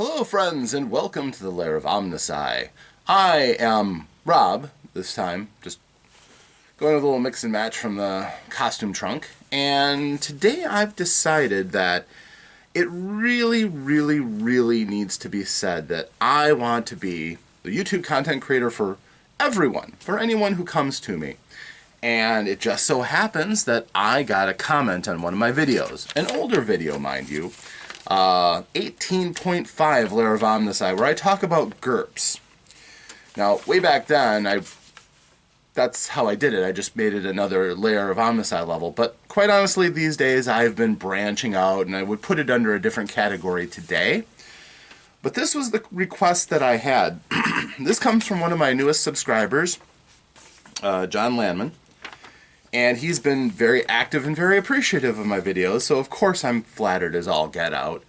Hello friends and welcome to the Lair of OmnusI. I am Rob, this time, just going with a little mix and match from the costume trunk, and today I've decided that it really needs to be said that I want to be the YouTube content creator for everyone, for anyone who comes to me. And it just so happens that I got a comment on one of my videos, an older video mind you, 18.5 Lair of OmnusI, where I talk about GURPS. Now, way back then, that's how I did it. I just made it another Lair of OmnusI level. But quite honestly, these days I've been branching out, and I would put it under a different category today. But this was the request that I had. This comes from one of my newest subscribers, John Lanman. And he's been very active and very appreciative of my videos, so of course I'm flattered as all get out.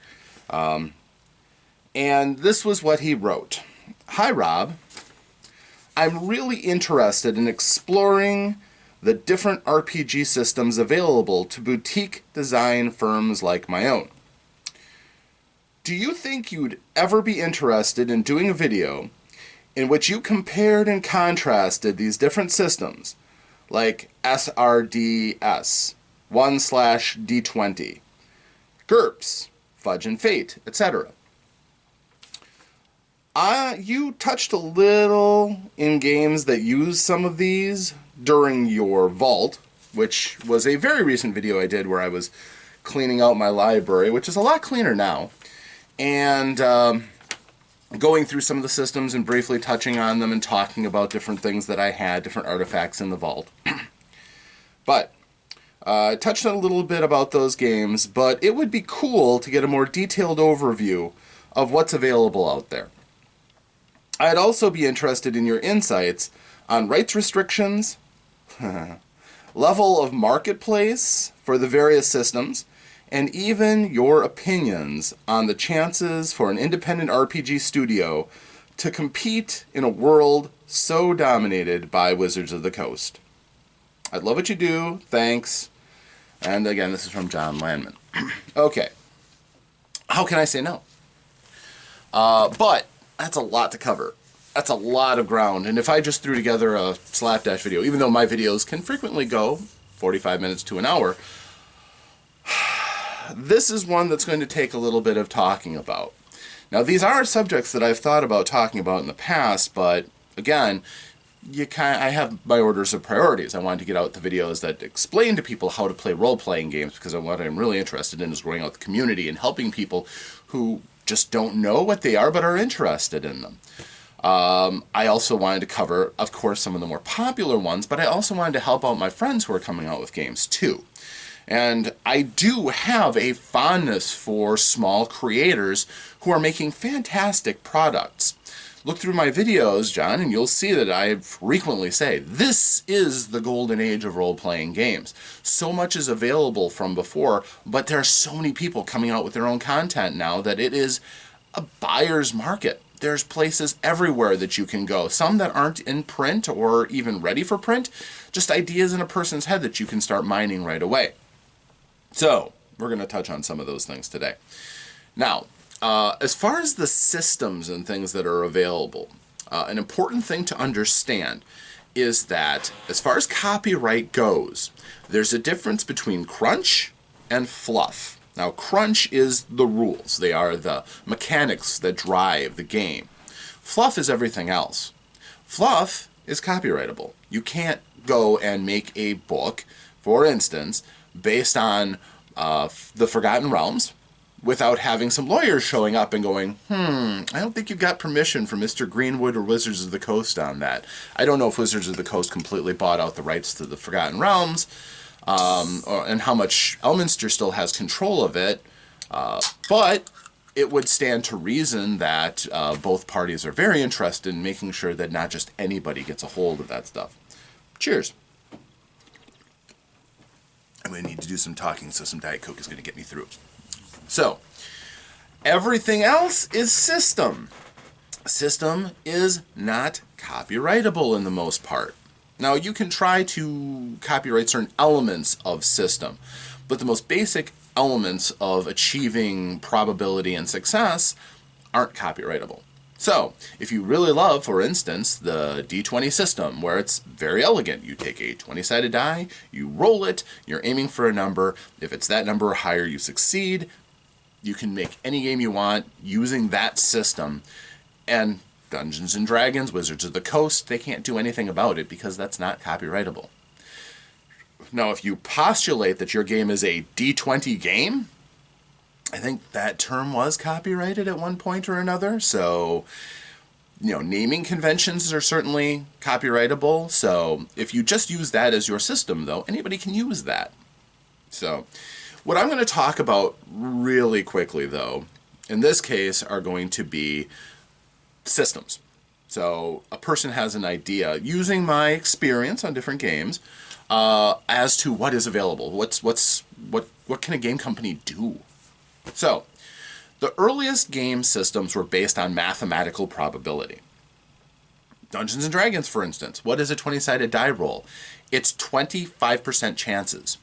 And this was what he wrote. Hi Rob, I'm really interested in exploring the different RPG systems available to boutique design firms like my own. Do you think you'd ever be interested in doing a video in which you compared and contrasted these different systems, like SRDS, 1/D20, GURPS, Fudge and Fate, etc.? You touched a little in games that use some of these during your vault, which was a very recent video I did where I was cleaning out my library, which is a lot cleaner now, and going through some of the systems and briefly touching on them and talking about different things that I had, different artifacts in the vault. But I touched on a little bit about those games, but it would be cool to get a more detailed overview of what's available out there. I'd also be interested in your insights on rights restrictions, level of marketplace for the various systems, and even your opinions on the chances for an independent RPG studio to compete in a world so dominated by Wizards of the Coast. I'd love what you do, thanks. And again, this is from John Lanman. Okay, how can I say no? But that's a lot to cover. That's a lot of ground, and if I just threw together a slapdash video, even though my videos can frequently go 45 minutes to an hour, this is one that's going to take a little bit of talking about. Now, these are subjects that I've thought about talking about in the past, but again, I have my orders of priorities. I wanted to get out the videos that explain to people how to play role-playing games, because what I'm really interested in is growing out the community and helping people who just don't know what they are but are interested in them. I also wanted to cover, of course, some of the more popular ones, but I also wanted to help out my friends who are coming out with games too. And I do have a fondness for small creators who are making fantastic products. Look through my videos, John, and you'll see that I frequently say, this is the golden age of role-playing games. So much is available from before, but there are so many people coming out with their own content now that it is a buyer's market. There's places everywhere that you can go. Some that aren't in print or even ready for print, just ideas in a person's head that you can start mining right away. So, we're going to touch on some of those things today. Now, as far as the systems and things that are available, an important thing to understand is that as far as copyright goes, there's a difference between crunch and fluff. Now, crunch is the rules. They are the mechanics that drive the game. Fluff is everything else. Fluff is copyrightable. You can't go and make a book, for instance, based on the Forgotten Realms without having some lawyers showing up and going, I don't think you've got permission from Mr. Greenwood or Wizards of the Coast on that. I don't know if Wizards of the Coast completely bought out the rights to the Forgotten Realms, and how much Elminster still has control of it, but it would stand to reason that both parties are very interested in making sure that not just anybody gets a hold of that stuff. Cheers. I'm going to need to do some talking, so some Diet Coke is going to get me through. So, everything else is system. System is not copyrightable in the most part. Now, you can try to copyright certain elements of system, but the most basic elements of achieving probability and success aren't copyrightable. So, if you really love, for instance, the D20 system, where it's very elegant, you take a 20-sided die, you roll it, you're aiming for a number, if it's that number or higher, you succeed. You can make any game you want using that system, and Dungeons & Dragons, Wizards of the Coast, they can't do anything about it because that's not copyrightable. Now, if you postulate that your game is a D20 game, I think that term was copyrighted at one point or another. So, naming conventions are certainly copyrightable. So if you just use that as your system, though, anybody can use that. So what I'm going to talk about really quickly, though, in this case, are going to be systems. So a person has an idea, using my experience on different games, as to what is available. What can a game company do? So, the earliest game systems were based on mathematical probability. Dungeons & Dragons, for instance. What is a 20-sided die roll? It's 25% chances.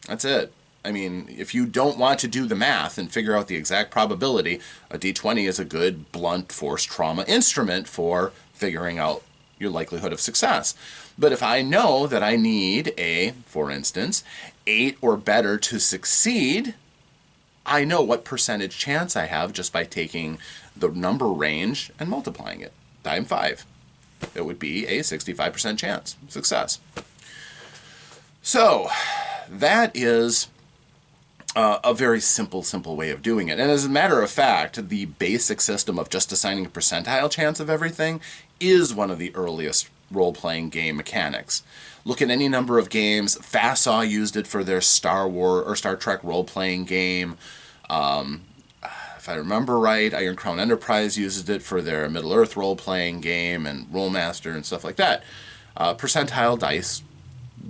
That's it. I mean, if you don't want to do the math and figure out the exact probability, a D20 is a good blunt force trauma instrument for figuring out your likelihood of success. But if I know that I need for instance, 8 or better to succeed, I know what percentage chance I have just by taking the number range and multiplying it times 5. It would be a 65% chance of success. So that is a very simple way of doing it. And as a matter of fact, the basic system of just assigning a percentile chance of everything is one of the earliest role-playing game mechanics. Look at any number of games. FASA used it for their Star Wars or Star Trek role-playing game. If I remember right, Iron Crown Enterprise used it for their Middle-earth role-playing game and Rollmaster and stuff like that. Percentile dice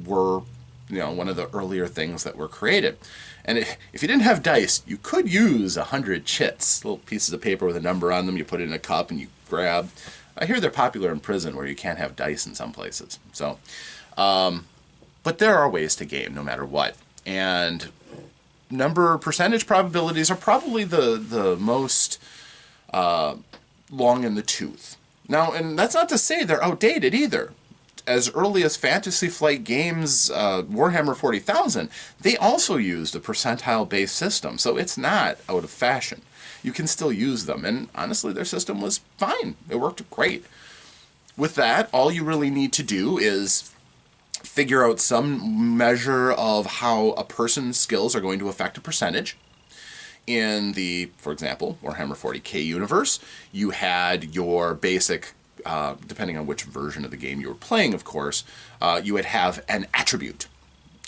were, one of the earlier things that were created. And if you didn't have dice, you could use 100 chits, little pieces of paper with a number on them. You put it in a cup and you grab. I hear they're popular in prison where you can't have dice in some places. So, but there are ways to game no matter what. And percentage probabilities are probably the most long in the tooth. Now, and that's not to say they're outdated either. As early as Fantasy Flight Games, Warhammer 40,000, they also used a percentile-based system, so it's not out of fashion. You can still use them, and honestly, their system was fine. It worked great. With that, all you really need to do is figure out some measure of how a person's skills are going to affect a percentage. In the, for example, Warhammer 40K universe, you had your basic, depending on which version of the game you were playing, of course, you would have an attribute,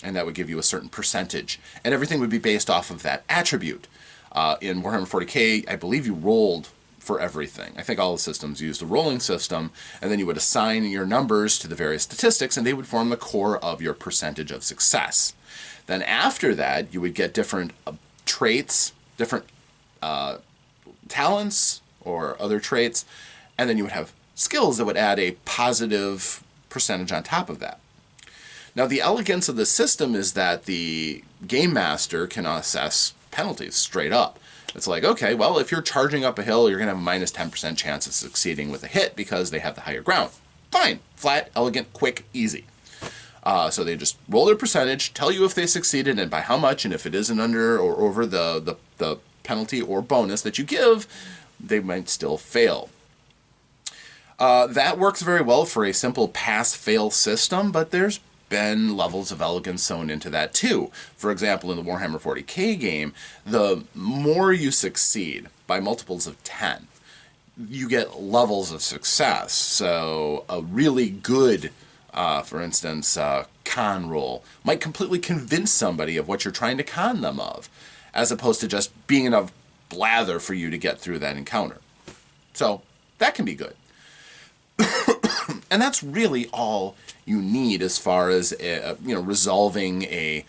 and that would give you a certain percentage, and everything would be based off of that attribute. In Warhammer 40K, I believe you rolled for everything. I think all the systems used a rolling system, and then you would assign your numbers to the various statistics, and they would form the core of your percentage of success. Then after that, you would get different traits, different talents or other traits, and then you would have skills that would add a positive percentage on top of that. Now, the elegance of the system is that the game master can assess penalties straight up. It's like, okay, well, if you're charging up a hill, you're going to have a minus 10% chance of succeeding with a hit because they have the higher ground. Fine. Flat, elegant, quick, easy. So they just roll their percentage, tell you if they succeeded and by how much, and if it isn't under or over the penalty or bonus that you give, they might still fail. That works very well for a simple pass-fail system, but there's been levels of elegance sewn into that too. For example, in the Warhammer 40K game, the more you succeed by multiples of 10, you get levels of success. So a really good, for instance, con roll might completely convince somebody of what you're trying to con them of, as opposed to just being enough blather for you to get through that encounter. So that can be good. And that's really all you need as far as resolving a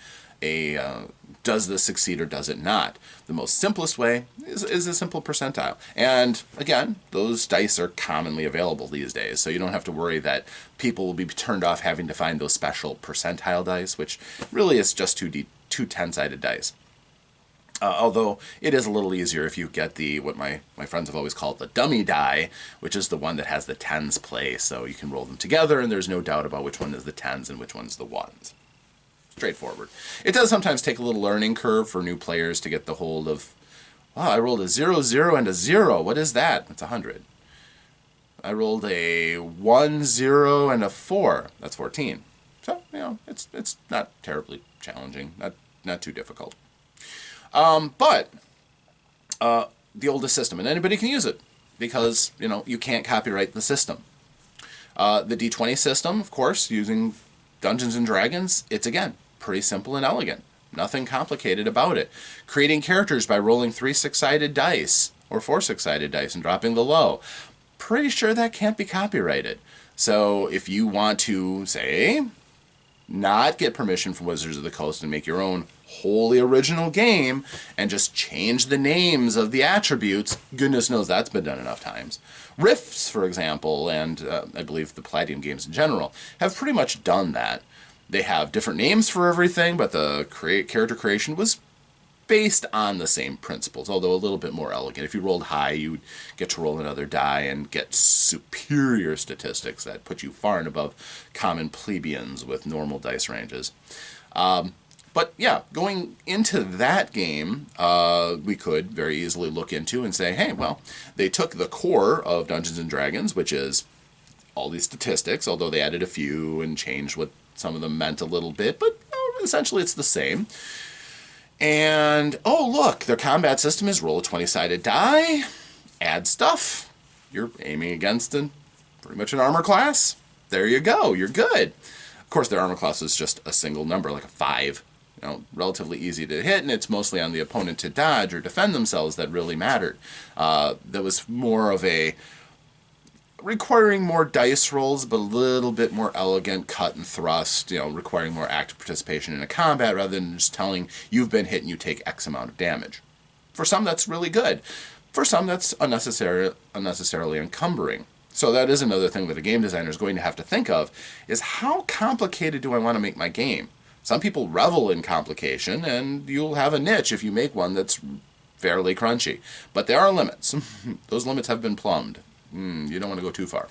does this succeed or does it not. The most simplest way is a simple percentile. And again, those dice are commonly available these days, so you don't have to worry that people will be turned off having to find those special percentile dice, which really is just two 10-sided dice. Although it is a little easier if you get what my friends have always called the dummy die, which is the one that has the tens place. So you can roll them together, and there's no doubt about which one is the tens and which one's the ones. Straightforward. It does sometimes take a little learning curve for new players to get the hold of, wow, I rolled a 0, 0, and a 0. What is that? That's 100. I rolled a 1, 0, and a 4. That's 14. So, it's not terribly challenging, not too difficult. But the oldest system, and anybody can use it because, you can't copyright the system. The D20 system, of course, using Dungeons & Dragons, it's, again, pretty simple and elegant. Nothing complicated about it. Creating characters by rolling 3 6-sided dice or 4 6-sided dice and dropping the low. Pretty sure that can't be copyrighted. So if you want to, say, not get permission from Wizards of the Coast and make your own wholly original game and just change the names of the attributes, goodness knows that's been done enough times. Rifts, for example, and I believe the Palladium games in general, have pretty much done that. They have different names for everything, but the character creation was based on the same principles, although a little bit more elegant. If you rolled high, you'd get to roll another die and get superior statistics that put you far and above common plebeians with normal dice ranges. But yeah, going into that game, we could very easily look into and say, hey, well, they took the core of Dungeons & Dragons, which is all these statistics, although they added a few and changed what some of them meant a little bit, but essentially it's the same. And, oh, look, their combat system is roll a 20-sided die, add stuff. You're aiming against pretty much an armor class. There you go. You're good. Of course, their armor class is just a single number, like a 5. Relatively easy to hit, and it's mostly on the opponent to dodge or defend themselves that really mattered. That was more of a requiring more dice rolls, but a little bit more elegant cut and thrust, requiring more active participation in a combat rather than just telling you've been hit and you take X amount of damage. For some, that's really good. For some, that's unnecessarily encumbering. So that is another thing that a game designer is going to have to think of, is how complicated do I want to make my game? Some people revel in complication, and you'll have a niche if you make one that's fairly crunchy. But there are limits. Those limits have been plumbed. You don't want to go too far.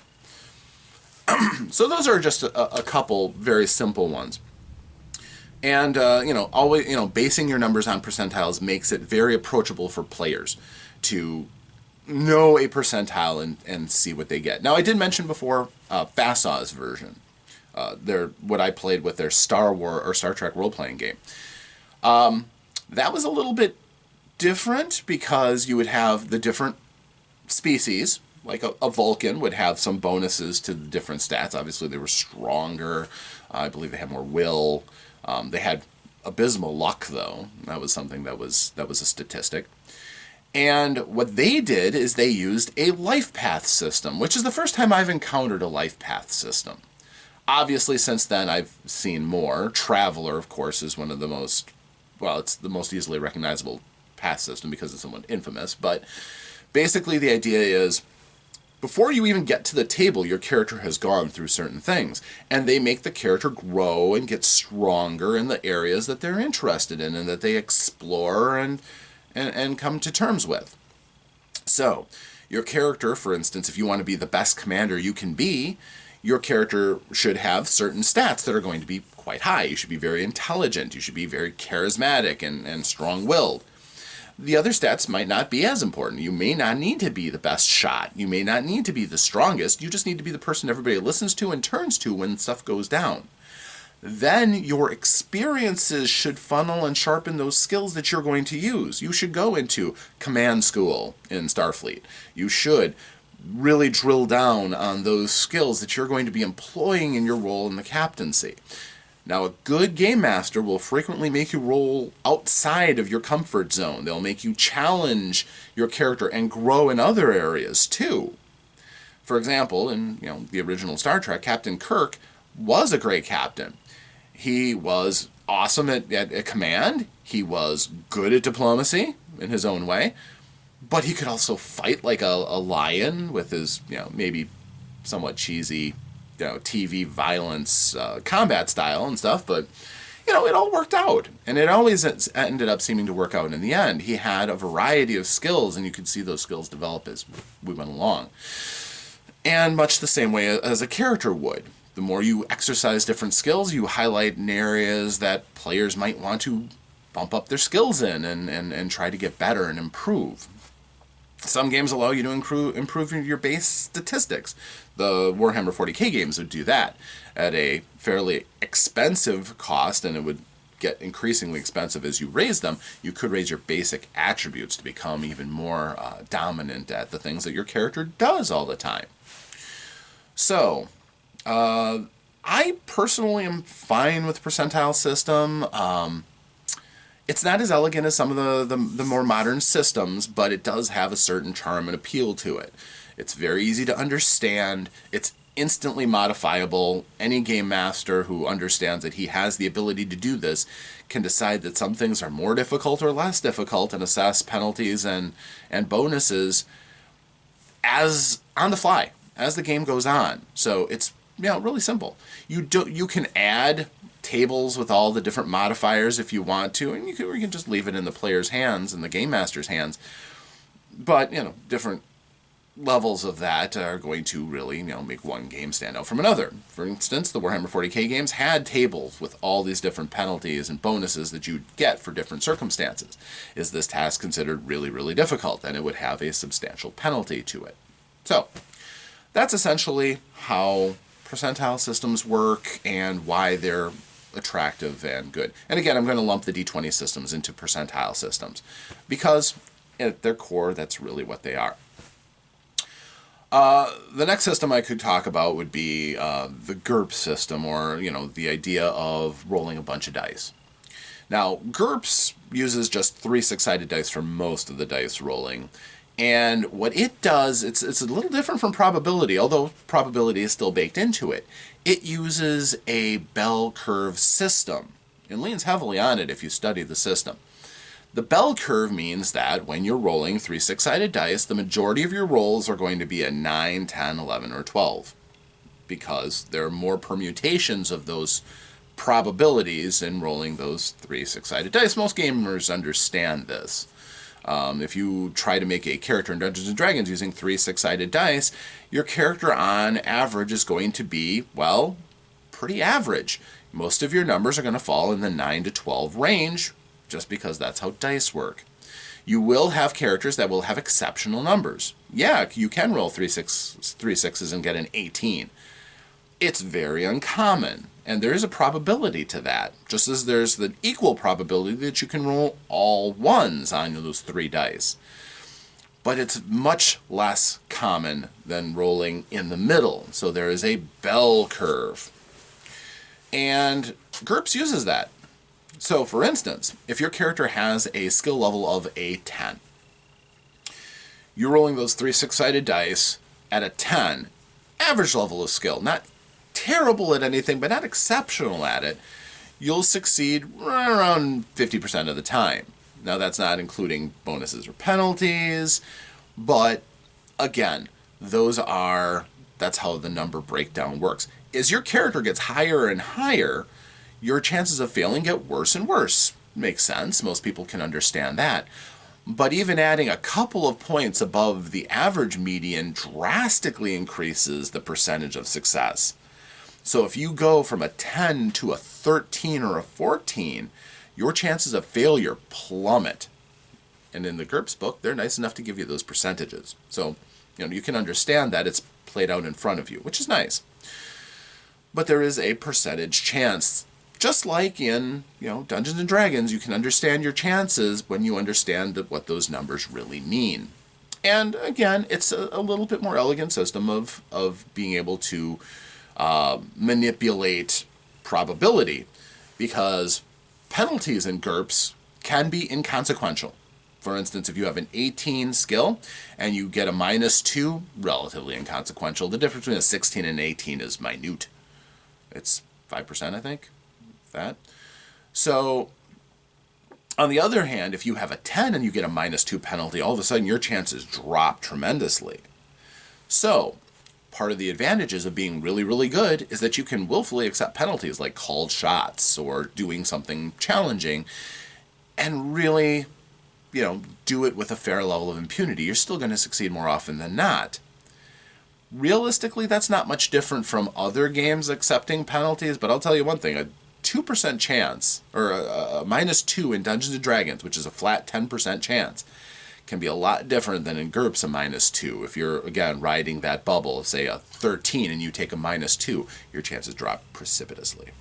So those are just a couple very simple ones. And, always, basing your numbers on percentiles makes it very approachable for players to know a percentile and see what they get. Now, I did mention before Fassaw's version. What I played with their Star Trek role-playing game. That was a little bit different because you would have the different species. Like a Vulcan would have some bonuses to the different stats. Obviously, they were stronger. I believe they had more will. They had abysmal luck, though. That was something that was a statistic. And what they did is they used a life path system, which is the first time I've encountered a life path system. Obviously, since then, I've seen more. Traveler, of course, is one of the most, it's the most easily recognizable path system because it's somewhat infamous. But basically, the idea is, before you even get to the table, your character has gone through certain things. And they make the character grow and get stronger in the areas that they're interested in and that they explore and come to terms with. So, your character, for instance, if you want to be the best commander you can be, your character should have certain stats that are going to be quite high. You should be very intelligent. You should be very charismatic and strong-willed. The other stats might not be as important. You may not need to be the best shot. You may not need to be the strongest. You just need to be the person everybody listens to and turns to when stuff goes down. Then your experiences should funnel and sharpen those skills that you're going to use. You should go into command school in Starfleet. You should really drill down on those skills that you're going to be employing in your role in the captaincy. Now, a good game master will frequently make you roll outside of your comfort zone. They'll make you challenge your character and grow in other areas, too. For example, in the original Star Trek, Captain Kirk was a great captain. He was awesome at command. He was good at diplomacy in his own way. But he could also fight like a lion with his, maybe somewhat cheesy, TV violence combat style and stuff. But it all worked out. And it always ended up seeming to work out in the end. He had a variety of skills, and you could see those skills develop as we went along. And much the same way as a character would. The more you exercise different skills, you highlight in areas that players might want to bump up their skills in and try to get better and improve. Some games allow you to improve your base statistics. The Warhammer 40k games would do that at a fairly expensive cost, and it would get increasingly expensive as you raise them. You could raise your basic attributes to become even more dominant at the things that your character does all the time. So, I personally am fine with the percentile system. It's not as elegant as some of the more modern systems, but it does have a certain charm and appeal to it. It's very easy to understand. It's instantly modifiable. Any game master who understands that he has the ability to do this can decide that some things are more difficult or less difficult and assess penalties and bonuses as on the fly as the game goes on. So it's really simple. You can add tables with all the different modifiers if you want to, and you can just leave it in the player's hands and the game master's hands. But different levels of that are going to really make one game stand out from another. For instance, the Warhammer 40k games had tables with all these different penalties and bonuses that you'd get for different circumstances. Is this task considered really, really difficult? Then it would have a substantial penalty to it. So that's essentially how percentile systems work and why they're attractive and good. And again, I'm going to lump the D20 systems into percentile systems because at their core, that's really what they are. The next system I could talk about would be the Gerp system, or the idea of rolling a bunch of dice. Now, GURPS uses just 3 six-sided dice for most of the dice rolling. And what it does, it's a little different from probability, although probability is still baked into it. It uses a bell curve system and leans heavily on it if you study the system. The bell curve means that when you're rolling 3 six-sided dice, the majority of your rolls are going to be a 9, 10, 11, or 12, because there are more permutations of those probabilities in rolling those 3 six-sided dice. Most gamers understand this. If you try to make a character in Dungeons & Dragons using 3 six-sided dice, your character on average is going to be, well, pretty average. Most of your numbers are going to fall in the 9 to 12 range, just because that's how dice work. You will have characters that will have exceptional numbers. Yeah, you can roll 3 sixes and get an 18. It's very uncommon, and there is a probability to that, just as there's the equal probability that you can roll all 1s on those 3 dice. But it's much less common than rolling in the middle, so there is a bell curve. And GURPS uses that. So, for instance, if your character has a skill level of a 10, you're rolling those 3 six-sided dice at a 10, average level of skill, not terrible at anything, but not exceptional at it, you'll succeed right around 50% of the time. Now, that's not including bonuses or penalties, but again, that's how the number breakdown works. As your character gets higher and higher, your chances of failing get worse and worse. Makes sense. Most people can understand that. But even adding a couple of points above the average median drastically increases the percentage of success. So if you go from a 10 to a 13 or a 14, your chances of failure plummet. And in the GURPS book, they're nice enough to give you those percentages. So, you can understand that it's played out in front of you, which is nice. But there is a percentage chance. Just like in, Dungeons & Dragons, you can understand your chances when you understand what those numbers really mean. And again, it's a little bit more elegant system of being able to manipulate probability, because penalties in GURPS can be inconsequential. For instance, if you have an 18 skill and you get a -2, relatively inconsequential. The difference between a 16 and an 18 is minute. It's 5%, I think. That. So, on the other hand, if you have a 10 and you get a -2 penalty, all of a sudden your chances drop tremendously. So, part of the advantages of being really, really good is that you can willfully accept penalties like called shots or doing something challenging and really, do it with a fair level of impunity. You're still going to succeed more often than not. Realistically, that's not much different from other games accepting penalties, but I'll tell you one thing, a 2% chance, or a -2 in Dungeons & Dragons, which is a flat 10% chance, can be a lot different than in GURPS a -2. If you're, again, riding that bubble, say a 13 and you take a -2, your chances drop precipitously.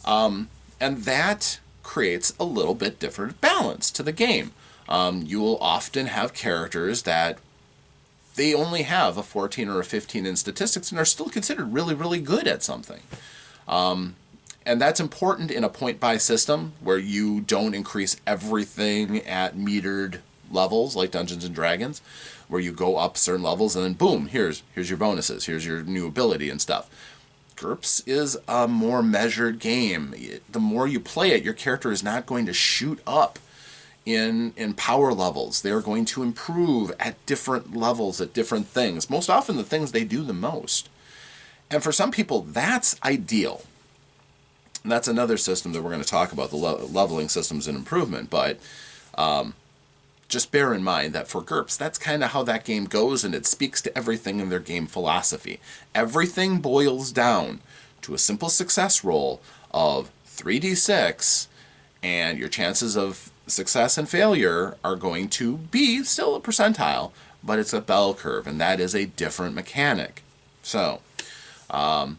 And that creates a little bit different balance to the game. You will often have characters that they only have a 14 or a 15 in statistics and are still considered really, really good at something. And that's important in a point-buy system where you don't increase everything at metered levels like Dungeons & Dragons, where you go up certain levels and then boom, here's your bonuses, here's your new ability and stuff. GURPS is a more measured game. The more you play it, your character is not going to shoot up in power levels. They're going to improve at different levels, at different things. Most often the things they do the most. And for some people, that's ideal. And that's another system that we're going to talk about, the leveling systems and improvement. But just bear in mind that for GURPS, that's kind of how that game goes, and it speaks to everything in their game philosophy. Everything boils down to a simple success roll of 3d6, and your chances of success and failure are going to be still a percentile, but it's a bell curve, and that is a different mechanic. So, and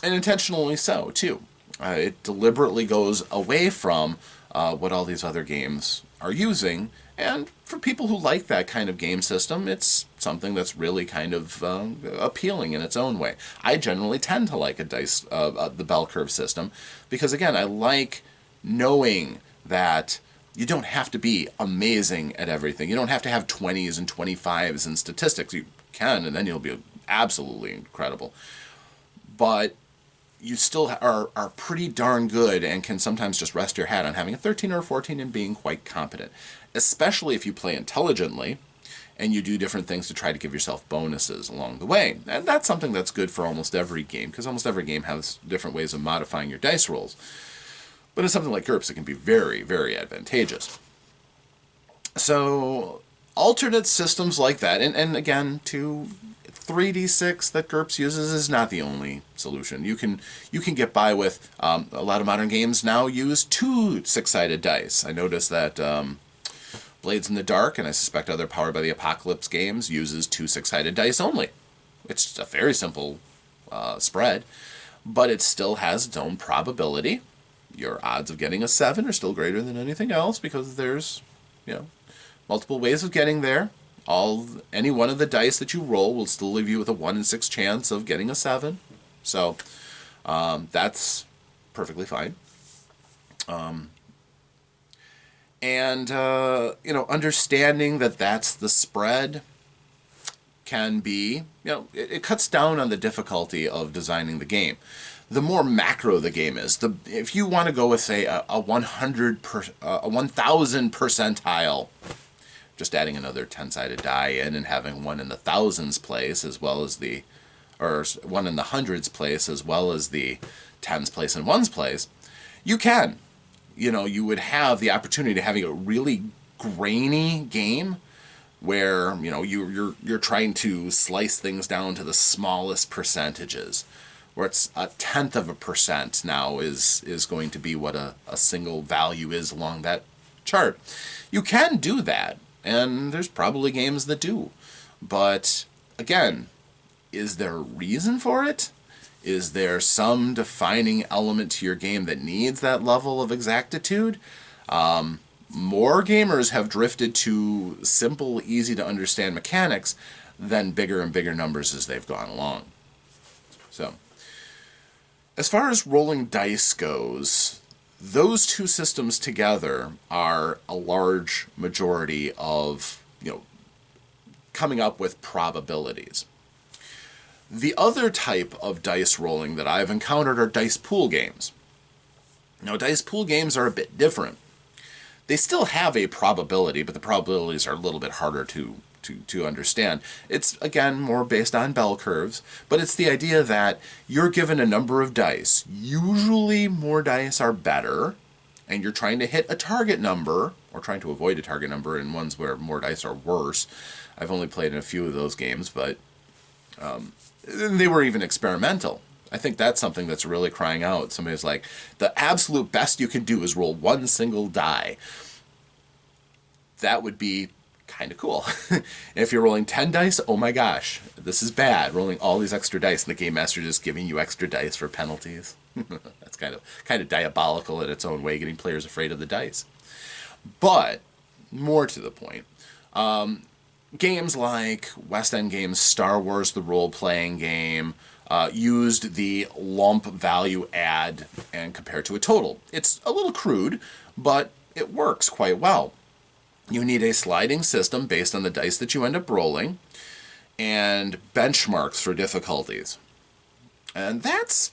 intentionally so, too. It deliberately goes away from what all these other games are using, and for people who like that kind of game system, it's something that's really kind of appealing in its own way. I generally tend to like the bell curve system because, again, I like knowing that you don't have to be amazing at everything. You don't have to have 20s and 25s in statistics. You can, and then you'll be absolutely incredible. But you still are pretty darn good and can sometimes just rest your hat on having a 13 or a 14 and being quite competent, especially if you play intelligently and you do different things to try to give yourself bonuses along the way. And that's something that's good for almost every game, because almost every game has different ways of modifying your dice rolls. But in something like GURPS, it can be very, very advantageous. So alternate systems like that, and again, 3d6 that GURPS uses is not the only solution. You can get by with a lot of modern games now use 2 6-sided dice. I noticed that Blades in the Dark, and I suspect other Powered by the Apocalypse games, uses 2 6-sided dice only. It's a very simple spread, but it still has its own probability. Your odds of getting a 7 are still greater than anything else because there's, multiple ways of getting there. Any one of the dice that you roll will still leave you with a 1 in 6 chance of getting a 7. So that's perfectly fine. Understanding that that's the spread can be, it cuts down on the difficulty of designing the game. The more macro the game is, if you want to go with, say, a 1000 percentile, just adding another 10-sided die in and having 1 in the thousands place as well as or 1 in the hundreds place as well as the tens place and ones place, you can. You would have the opportunity to having a really grainy game where, you're trying to slice things down to the smallest percentages, where it's 0.1% now is going to be what a single value is along that chart. You can do that, and there's probably games that do. But, again, is there a reason for it? Is there some defining element to your game that needs that level of exactitude? More gamers have drifted to simple, easy-to-understand mechanics than bigger and bigger numbers as they've gone along. So, as far as rolling dice goes, those two systems together are a large majority of, coming up with probabilities. The other type of dice rolling that I've encountered are dice pool games. Now, dice pool games are a bit different. They still have a probability, but the probabilities are a little bit harder to to understand. It's, again, more based on bell curves, but it's the idea that you're given a number of dice. Usually more dice are better, and you're trying to hit a target number, or trying to avoid a target number in ones where more dice are worse. I've only played in a few of those games, but they were even experimental. I think that's something that's really crying out. Somebody's like, the absolute best you can do is roll one single die. That would be kind of cool. If you're rolling 10 dice, oh my gosh, this is bad. Rolling all these extra dice and the game master just giving you extra dice for penalties. That's kind of diabolical in its own way, getting players afraid of the dice. But more to the point, games like West End Games' Star Wars: The Role-Playing Game used the lump value add and compare to a total. It's a little crude, but it works quite well. You need a sliding system based on the dice that you end up rolling, and benchmarks for difficulties. And that's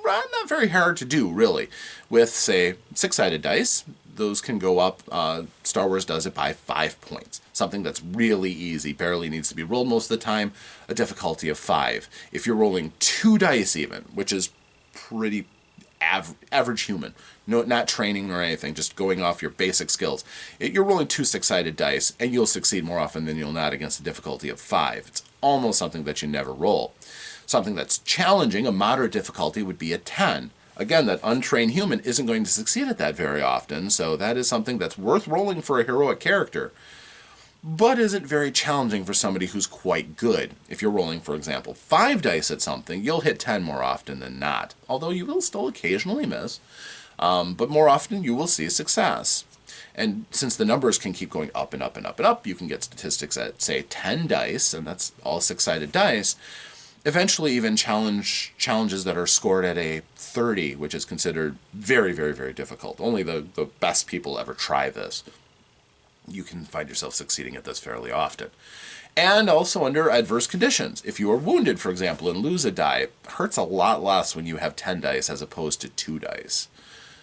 not very hard to do, really. With, say, 6-sided dice, those can go up. Star Wars does it by 5 points. Something that's really easy, barely needs to be rolled most of the time, a difficulty of 5. If you're rolling 2 dice even, which is pretty average human, no, not training or anything, just going off your basic skills, you're rolling 2 6-sided dice, and you'll succeed more often than you'll not against a difficulty of 5. It's almost something that you never roll. Something that's challenging, a moderate difficulty, would be a 10. Again, that untrained human isn't going to succeed at that very often, so that is something that's worth rolling for a heroic character, but isn't very challenging for somebody who's quite good. If you're rolling, for example, 5 dice at something, you'll hit 10 more often than not, although you will still occasionally miss, but more often you will see success. And since the numbers can keep going up and up and up and up, you can get statistics at, say, 10 dice, and that's all 6-sided dice. Eventually, even challenges that are scored at a 30, which is considered very, very, very difficult. Only the best people ever try this. You can find yourself succeeding at this fairly often. And also under adverse conditions. If you are wounded, for example, and lose a die, it hurts a lot less when you have 10 dice as opposed to 2 dice.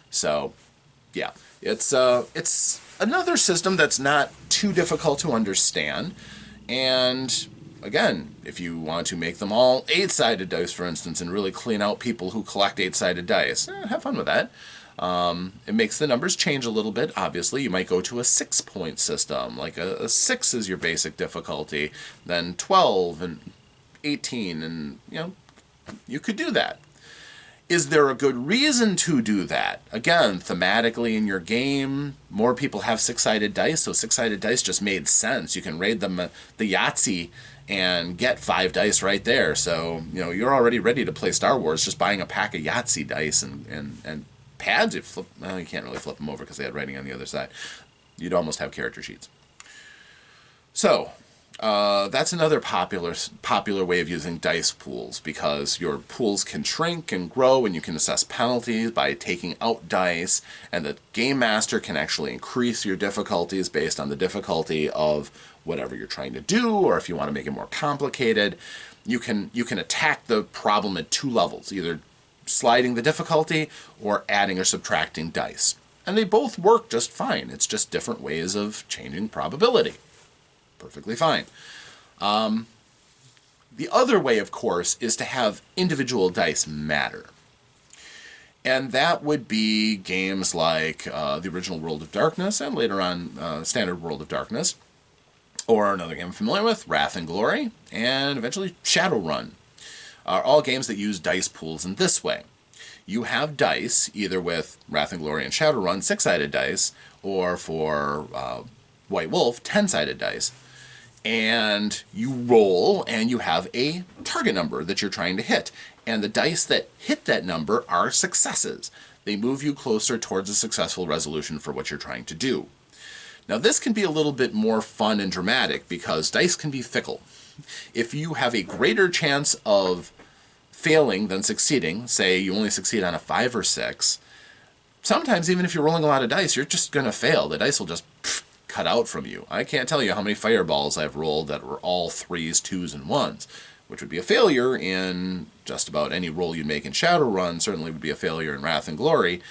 So, yeah, it's another system that's not too difficult to understand. And again, if you want to make them all 8-sided dice, for instance, and really clean out people who collect 8-sided dice, have fun with that. It makes the numbers change a little bit. Obviously, you might go to a 6-point system, like a 6 is your basic difficulty, then 12 and 18, and you could do that. Is there a good reason to do that? Again, thematically in your game, more people have 6-sided dice, so 6-sided dice just made sense. You can raid them the Yahtzee and get 5 dice right there. So, you're already ready to play Star Wars just buying a pack of Yahtzee dice and pads. You can't really flip them over because they had writing on the other side. You'd almost have character sheets. So, that's another popular way of using dice pools, because your pools can shrink and grow, and you can assess penalties by taking out dice, and the game master can actually increase your difficulties based on the difficulty of whatever you're trying to do, or if you want to make it more complicated, you can attack the problem at 2 levels, either sliding the difficulty or adding or subtracting dice. And they both work just fine. It's just different ways of changing probability. Perfectly fine. The other way, of course, is to have individual dice matter. And that would be games like the original World of Darkness, and later on Standard World of Darkness, or another game I'm familiar with, Wrath and Glory, and eventually Shadowrun, are all games that use dice pools in this way. You have dice, either with Wrath and Glory and Shadowrun, 6-sided dice, or for White Wolf, 10-sided dice. And you roll, and you have a target number that you're trying to hit. And the dice that hit that number are successes. They move you closer towards a successful resolution for what you're trying to do. Now, this can be a little bit more fun and dramatic because dice can be fickle. If you have a greater chance of failing than succeeding, say you only succeed on a 5 or 6, sometimes even if you're rolling a lot of dice, you're just going to fail. The dice will just cut out from you. I can't tell you how many fireballs I've rolled that were all 3s, 2s, and 1s, which would be a failure in just about any roll you'd make in Shadowrun, certainly would be a failure in Wrath and Glory.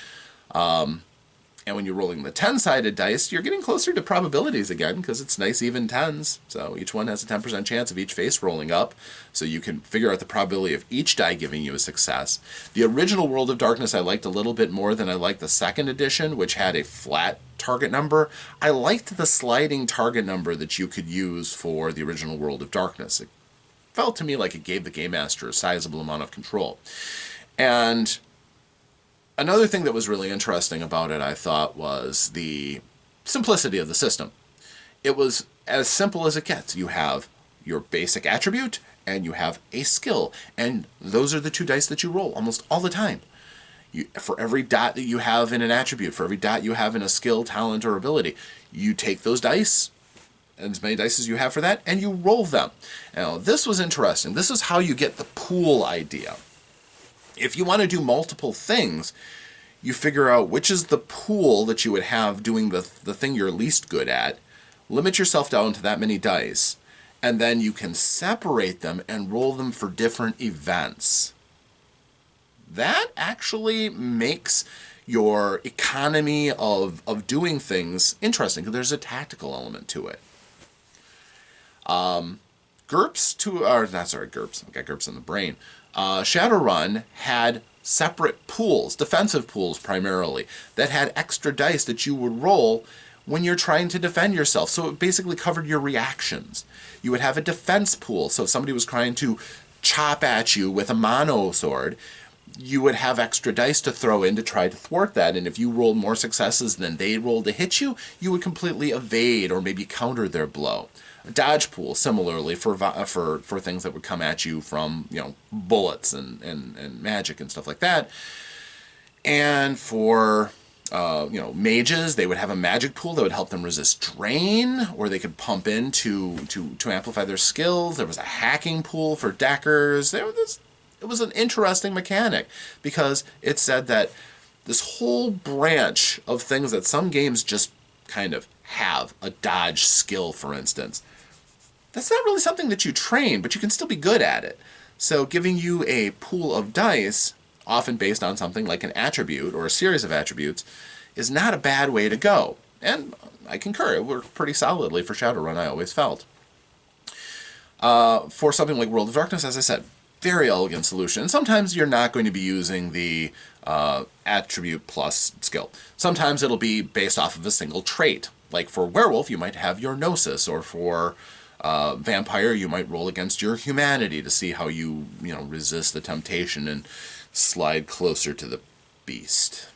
And when you're rolling the 10-sided dice, you're getting closer to probabilities again, because it's nice even 10s. So each one has a 10% chance of each face rolling up. So you can figure out the probability of each die giving you a success. The original World of Darkness I liked a little bit more than I liked the second edition, which had a flat target number. I liked the sliding target number that you could use for the original World of Darkness. It felt to me like it gave the Game Master a sizable amount of control. And another thing that was really interesting about it, I thought, was the simplicity of the system. It was as simple as it gets. You have your basic attribute, and you have a skill, and those are the two dice that you roll almost all the time. For every dot that you have in an attribute, for every dot you have in a skill, talent, or ability, you take those dice, and as many dice as you have for that, and you roll them. Now, this was interesting. This is how you get the pool idea. If you want to do multiple things, you figure out which is the pool that you would have doing the thing you're least good at, limit yourself down to that many dice, and then you can separate them and roll them for different events. That actually makes your economy of doing things interesting, because there's a tactical element to it. GURPS, I've got GURPS in the brain. Shadowrun had separate pools, defensive pools primarily, that had extra dice that you would roll when you're trying to defend yourself. So it basically covered your reactions. You would have a defense pool, so if somebody was trying to chop at you with a mono sword, you would have extra dice to throw in to try to thwart that, and if you rolled more successes than they rolled to hit you, you would completely evade or maybe counter their blow. A dodge pool, similarly, for things that would come at you from, bullets and magic and stuff like that. And for mages, they would have a magic pool that would help them resist drain, or they could pump in to amplify their skills. There was a hacking pool for deckers. It was an interesting mechanic, because it said that this whole branch of things that some games just kind of have, a dodge skill, for instance, that's not really something that you train, but you can still be good at it. So giving you a pool of dice, often based on something like an attribute or a series of attributes, is not a bad way to go. And I concur, it worked pretty solidly for Shadowrun, I always felt. For something like World of Darkness, as I said, very elegant solution. And sometimes you're not going to be using the attribute plus skill. Sometimes it'll be based off of a single trait. Like for Werewolf, you might have your Gnosis, or for Vampire, you might roll against your humanity to see how you resist the temptation and slide closer to the beast.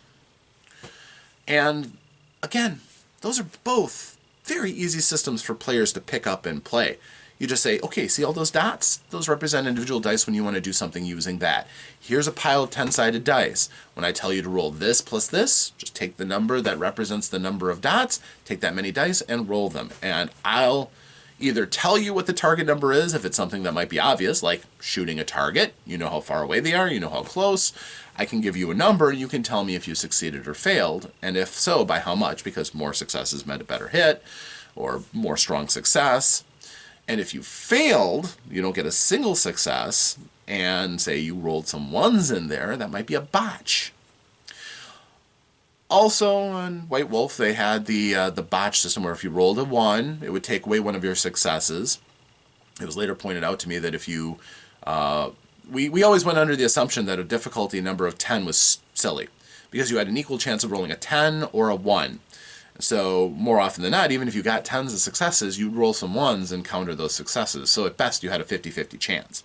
And again, those are both very easy systems for players to pick up and play. You just say, okay, see all those dots? Those represent individual dice when you want to do something using that. Here's a pile of 10-sided dice. When I tell you to roll this plus this, just take the number that represents the number of dots, take that many dice, and roll them. And I'll either tell you what the target number is if it's something that might be obvious, like shooting a target. You know how far away they are, you know how close. I can give you a number, and you can tell me if you succeeded or failed, and if so, by how much, because more successes meant a better hit, or more strong success. And if you failed, you don't get a single success, and say you rolled some ones in there, that might be a botch. Also, on White Wolf, they had the botch system where if you rolled a 1, it would take away one of your successes. It was later pointed out to me that if you... we always went under the assumption that a difficulty number of 10 was silly, because you had an equal chance of rolling a 10 or a 1. So more often than not, even if you got tons of successes, you'd roll some 1s and counter those successes. So at best, you had a 50-50 chance.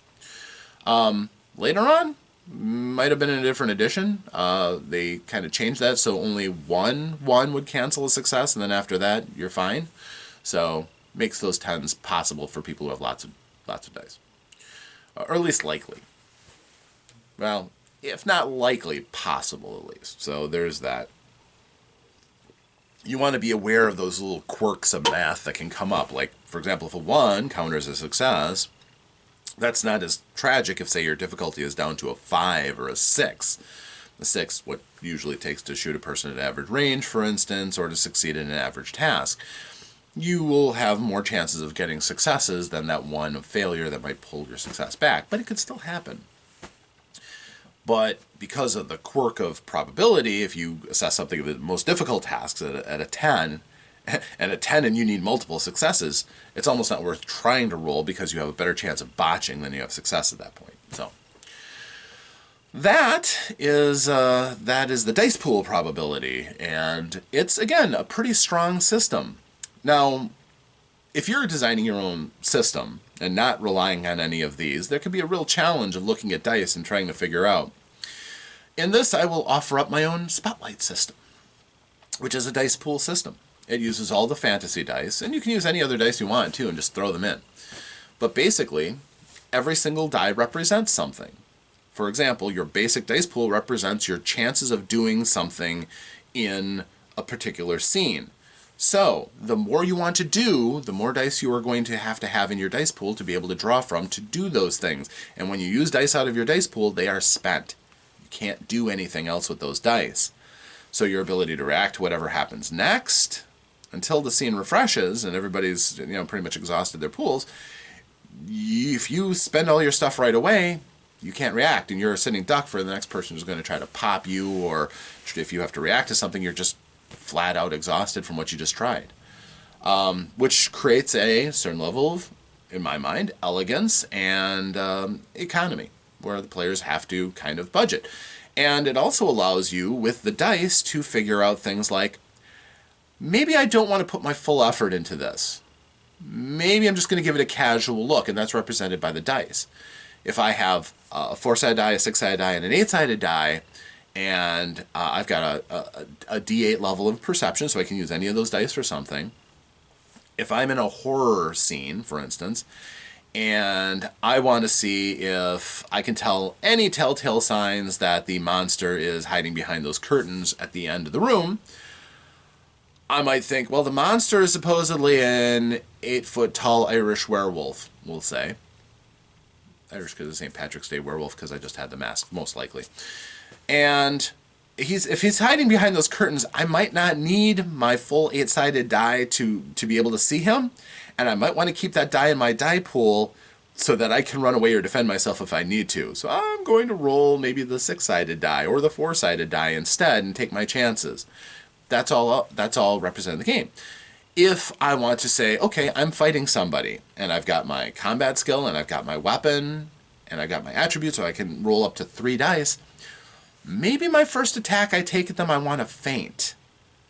Later on, might have been in a different edition. They kind of changed that, so only one would cancel a success, and then after that, you're fine. So makes those 10s possible for people who have lots of dice, or at least likely. Well, if not likely, possible at least. So there's that. You want to be aware of those little quirks of math that can come up. Like, for example, if a 1 counters a success, that's not as tragic if, say, your difficulty is down to a 5 or a 6. The 6, what usually takes to shoot a person at average range, for instance, or to succeed in an average task. You will have more chances of getting successes than that 1 of failure that might pull your success back, but it could still happen. But because of the quirk of probability, if you assess something of the most difficult tasks at a 10, and a 10 and you need multiple successes, it's almost not worth trying to roll because you have a better chance of botching than you have success at that point. So that is the dice pool probability, and it's, again, a pretty strong system. Now, if you're designing your own system and not relying on any of these, there could be a real challenge of looking at dice and trying to figure out. In this, I will offer up my own Spotlight system, which is a dice pool system. It uses all the fantasy dice, and you can use any other dice you want, too, and just throw them in. But basically, every single die represents something. For example, your basic dice pool represents your chances of doing something in a particular scene. So, the more you want to do, the more dice you are going to have in your dice pool to be able to draw from to do those things. And when you use dice out of your dice pool, they are spent. You can't do anything else with those dice. So your ability to react to whatever happens next, until the scene refreshes and everybody's pretty much exhausted their pools, if you spend all your stuff right away, you can't react, and you're a sitting duck for the next person who's going to try to pop you, or if you have to react to something, you're just flat out exhausted from what you just tried. Which creates a certain level of, in my mind, elegance and economy, where the players have to kind of budget. And it also allows you, with the dice, to figure out things like, maybe I don't want to put my full effort into this. Maybe I'm just going to give it a casual look, and that's represented by the dice. If I have a 4-sided die, a 6-sided die, and an 8-sided die, and I've got a D8 level of perception, so I can use any of those dice for something. If I'm in a horror scene, for instance, and I want to see if I can tell any telltale signs that the monster is hiding behind those curtains at the end of the room, I might think, well, the monster is supposedly an 8-foot-tall Irish werewolf, we'll say. Irish because it's St. Patrick's Day werewolf, because I just had the mask, most likely. And if he's hiding behind those curtains, I might not need my full 8-sided die to be able to see him, and I might want to keep that die in my die pool so that I can run away or defend myself if I need to. So I'm going to roll maybe the 6-sided die or the 4-sided die instead and take my chances. That's all represented in the game. If I want to say, okay, I'm fighting somebody, and I've got my combat skill, and I've got my weapon, and I've got my attributes, so I can roll up to 3 dice, maybe my first attack I take at them, I want to feint.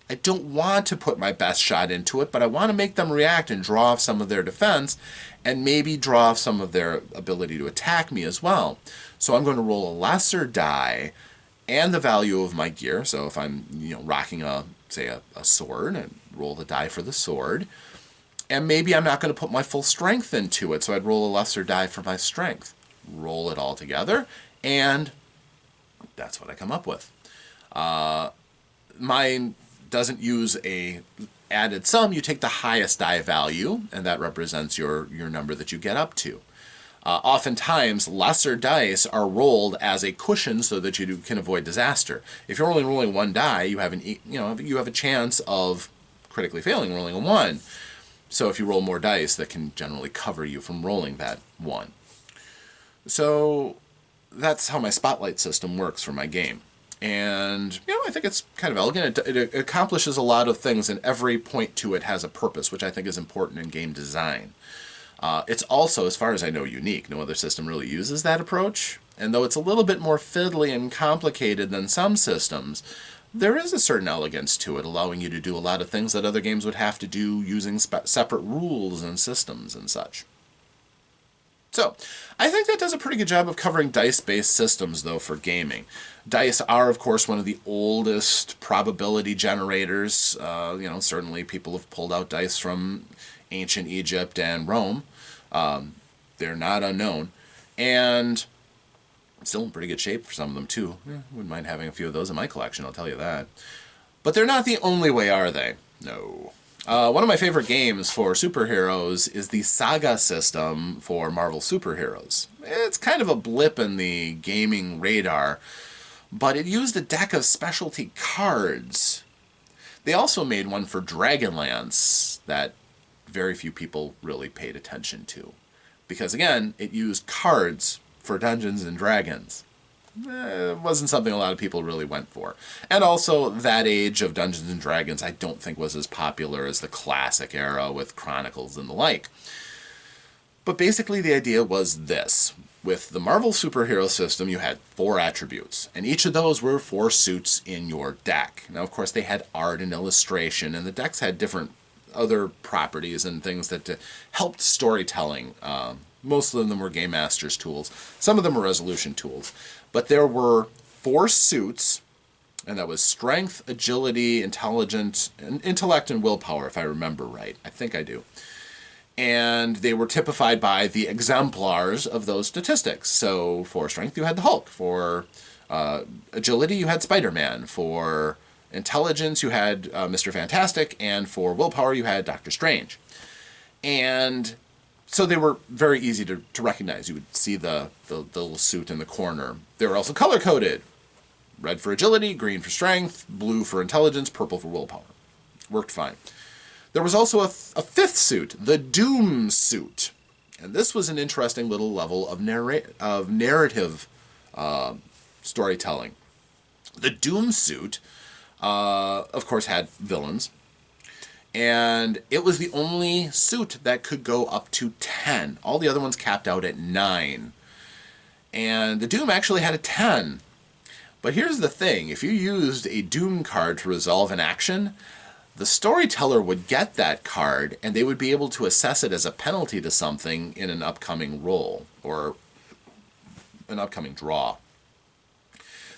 I don't want to put my best shot into it, but I want to make them react and draw off some of their defense, and maybe draw off some of their ability to attack me as well. So I'm going to roll a lesser die and the value of my gear. So if I'm rocking a sword, and roll the die for the sword, and maybe I'm not going to put my full strength into it, so I'd roll a lesser die for my strength, roll it all together, and that's what I come up with. Mine doesn't use a added sum. You take the highest die value, and that represents your number that you get up to. Oftentimes, lesser dice are rolled as a cushion so that you can avoid disaster. If you're only rolling 1 die, you have a chance of critically failing rolling a 1. So if you roll more dice, that can generally cover you from rolling that 1. So that's how my Spotlight system works for my game. And, I think it's kind of elegant. It accomplishes a lot of things, and every point to it has a purpose, which I think is important in game design. It's also, as far as I know, unique. No other system really uses that approach. And though it's a little bit more fiddly and complicated than some systems, there is a certain elegance to it, allowing you to do a lot of things that other games would have to do using separate rules and systems and such. So, I think that does a pretty good job of covering dice-based systems, though, for gaming. Dice are, of course, one of the oldest probability generators. Certainly people have pulled out dice from ancient Egypt and Rome. They're not unknown. And still in pretty good shape for some of them, too. Wouldn't mind having a few of those in my collection, I'll tell you that. But they're not the only way, are they? No. One of my favorite games for superheroes is the Saga system for Marvel superheroes. It's kind of a blip in the gaming radar, but it used a deck of specialty cards. They also made one for Dragonlance that very few people really paid attention to. Because, again, it used cards for Dungeons and Dragons. it wasn't something a lot of people really went for. And also, that age of Dungeons and Dragons I don't think was as popular as the classic era with Chronicles and the like. But basically the idea was this. With the Marvel superhero system, you had 4 attributes, and each of those were 4 suits in your deck. Now, of course, they had art and illustration, and the decks had different other properties and things that helped storytelling. Most of them were Game Master's tools. Some of them were resolution tools. But there were 4 suits, and that was strength, agility, intellect, and willpower, if I remember right. I think I do. And they were typified by the exemplars of those statistics. So for strength, you had the Hulk. For agility, you had Spider-Man. For intelligence, you had Mr. Fantastic. And for willpower, you had Doctor Strange. And so they were very easy to recognize. You would see the little suit in the corner. They were also color-coded. Red for agility, green for strength, blue for intelligence, purple for willpower. Worked fine. There was also a 5th suit, the Doom suit. And this was an interesting little level of narrative storytelling. The Doom suit, of course, had villains. And it was the only suit that could go up to 10. All the other ones capped out at 9. And the Doom actually had a 10. But here's the thing. If you used a Doom card to resolve an action, the storyteller would get that card, and they would be able to assess it as a penalty to something in an upcoming roll, or an upcoming draw.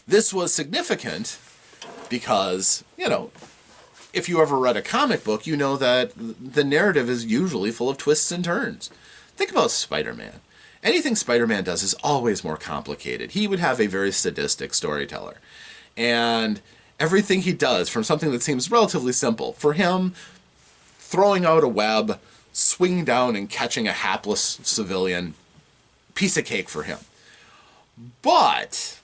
This was significant because, if you ever read a comic book, you know that the narrative is usually full of twists and turns. Think about Spider-Man. Anything Spider-Man does is always more complicated. He would have a very sadistic storyteller. And everything he does, from something that seems relatively simple, for him, throwing out a web, swinging down and catching a hapless civilian, piece of cake for him. But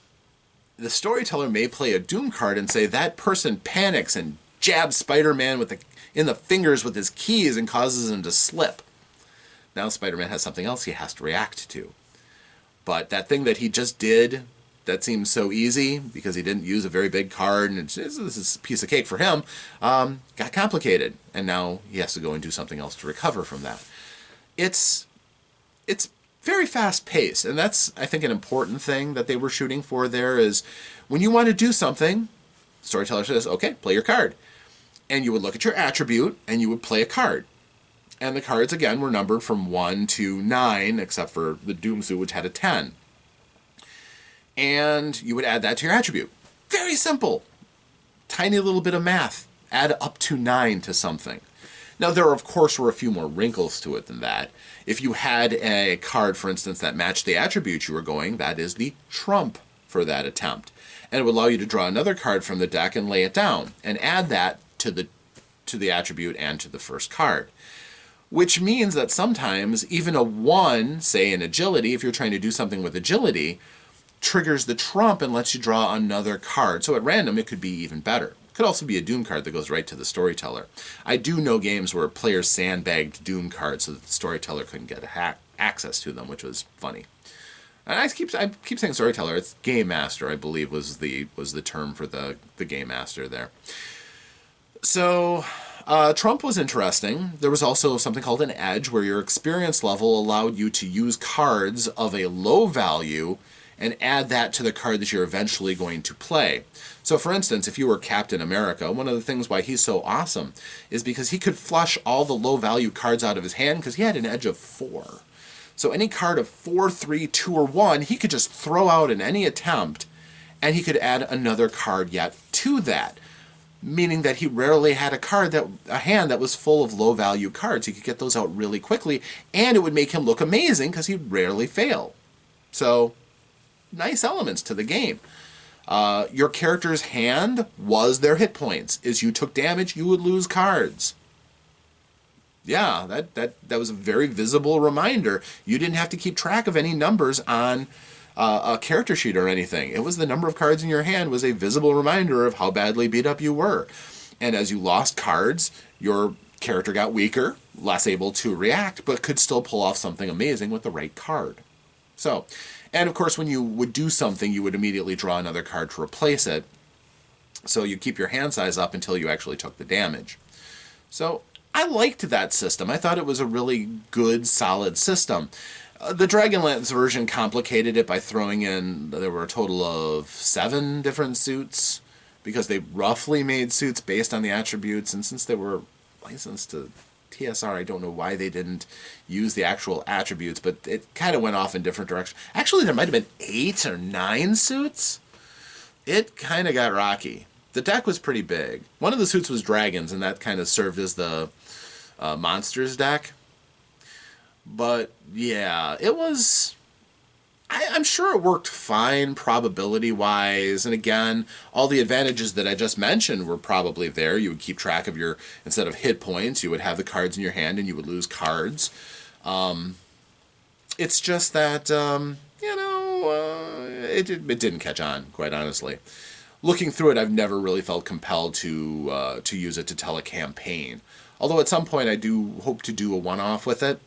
the storyteller may play a Doom card and say that person panics and jabs Spider-Man in the fingers with his keys and causes him to slip. Now Spider-Man has something else he has to react to. But that thing that he just did, that seems so easy because he didn't use a very big card and this is a piece of cake for him, got complicated. And now he has to go and do something else to recover from that. It's very fast-paced, and that's, I think, an important thing that they were shooting for there is when you want to do something, the storyteller says, okay, play your card. And you would look at your attribute, and you would play a card. And the cards, again, were numbered from 1 to 9, except for the Doom suit, which had a 10. And you would add that to your attribute. Very simple. Tiny little bit of math. Add up to 9 to something. Now, there, of course, were a few more wrinkles to it than that. If you had a card, for instance, that matched the attribute you were going, that is the trump for that attempt. And it would allow you to draw another card from the deck and lay it down, and add that to the attribute and to the first card. Which means that sometimes even a 1, say in agility, if you're trying to do something with agility, triggers the trump and lets you draw another card. So at random, it could be even better. It could also be a Doom card that goes right to the storyteller. I do know games where players sandbagged Doom cards so that the storyteller couldn't get access to them, which was funny. And I keep saying storyteller. It's Game Master, I believe, was the term for the Game Master there. So Trump was interesting. There was also something called an edge, where your experience level allowed you to use cards of a low value and add that to the card that you're eventually going to play. So for instance, if you were Captain America, one of the things why he's so awesome is because he could flush all the low value cards out of his hand because he had an edge of 4. So any card of 4, 3, 2, or 1, he could just throw out in any attempt, and he could add another card yet to that. Meaning that he rarely had a hand that was full of low value cards. He could get those out really quickly, and it would make him look amazing because he'd rarely fail. So, nice elements to the game. Your character's hand was their hit points. As you took damage, you would lose cards. Yeah, that was a very visible reminder. You didn't have to keep track of any numbers on a character sheet or anything. It was the number of cards in your hand was a visible reminder of how badly beat up you were. And as you lost cards, your character got weaker, less able to react, but could still pull off something amazing with the right card. So, and of course, when you would do something, you would immediately draw another card to replace it. So you keep your hand size up until you actually took the damage. So I liked that system. I thought it was a really good, solid system. The Dragonlance version complicated it by throwing in, there were a total of 7 different suits, because they roughly made suits based on the attributes, and since they were licensed to TSR, I don't know why they didn't use the actual attributes, but it kind of went off in different directions. Actually, there might have been 8 or 9 suits. It kind of got rocky. The deck was pretty big. One of the suits was dragons, and that kind of served as the monsters deck. But yeah, it was... I'm sure it worked fine probability-wise, and again, all the advantages that I just mentioned were probably there. You would keep track of your, instead of hit points, you would have the cards in your hand and you would lose cards. It's just that, it didn't catch on, quite honestly. Looking through it, I've never really felt compelled to use it to tell a campaign. Although at some point I do hope to do a one-off with it.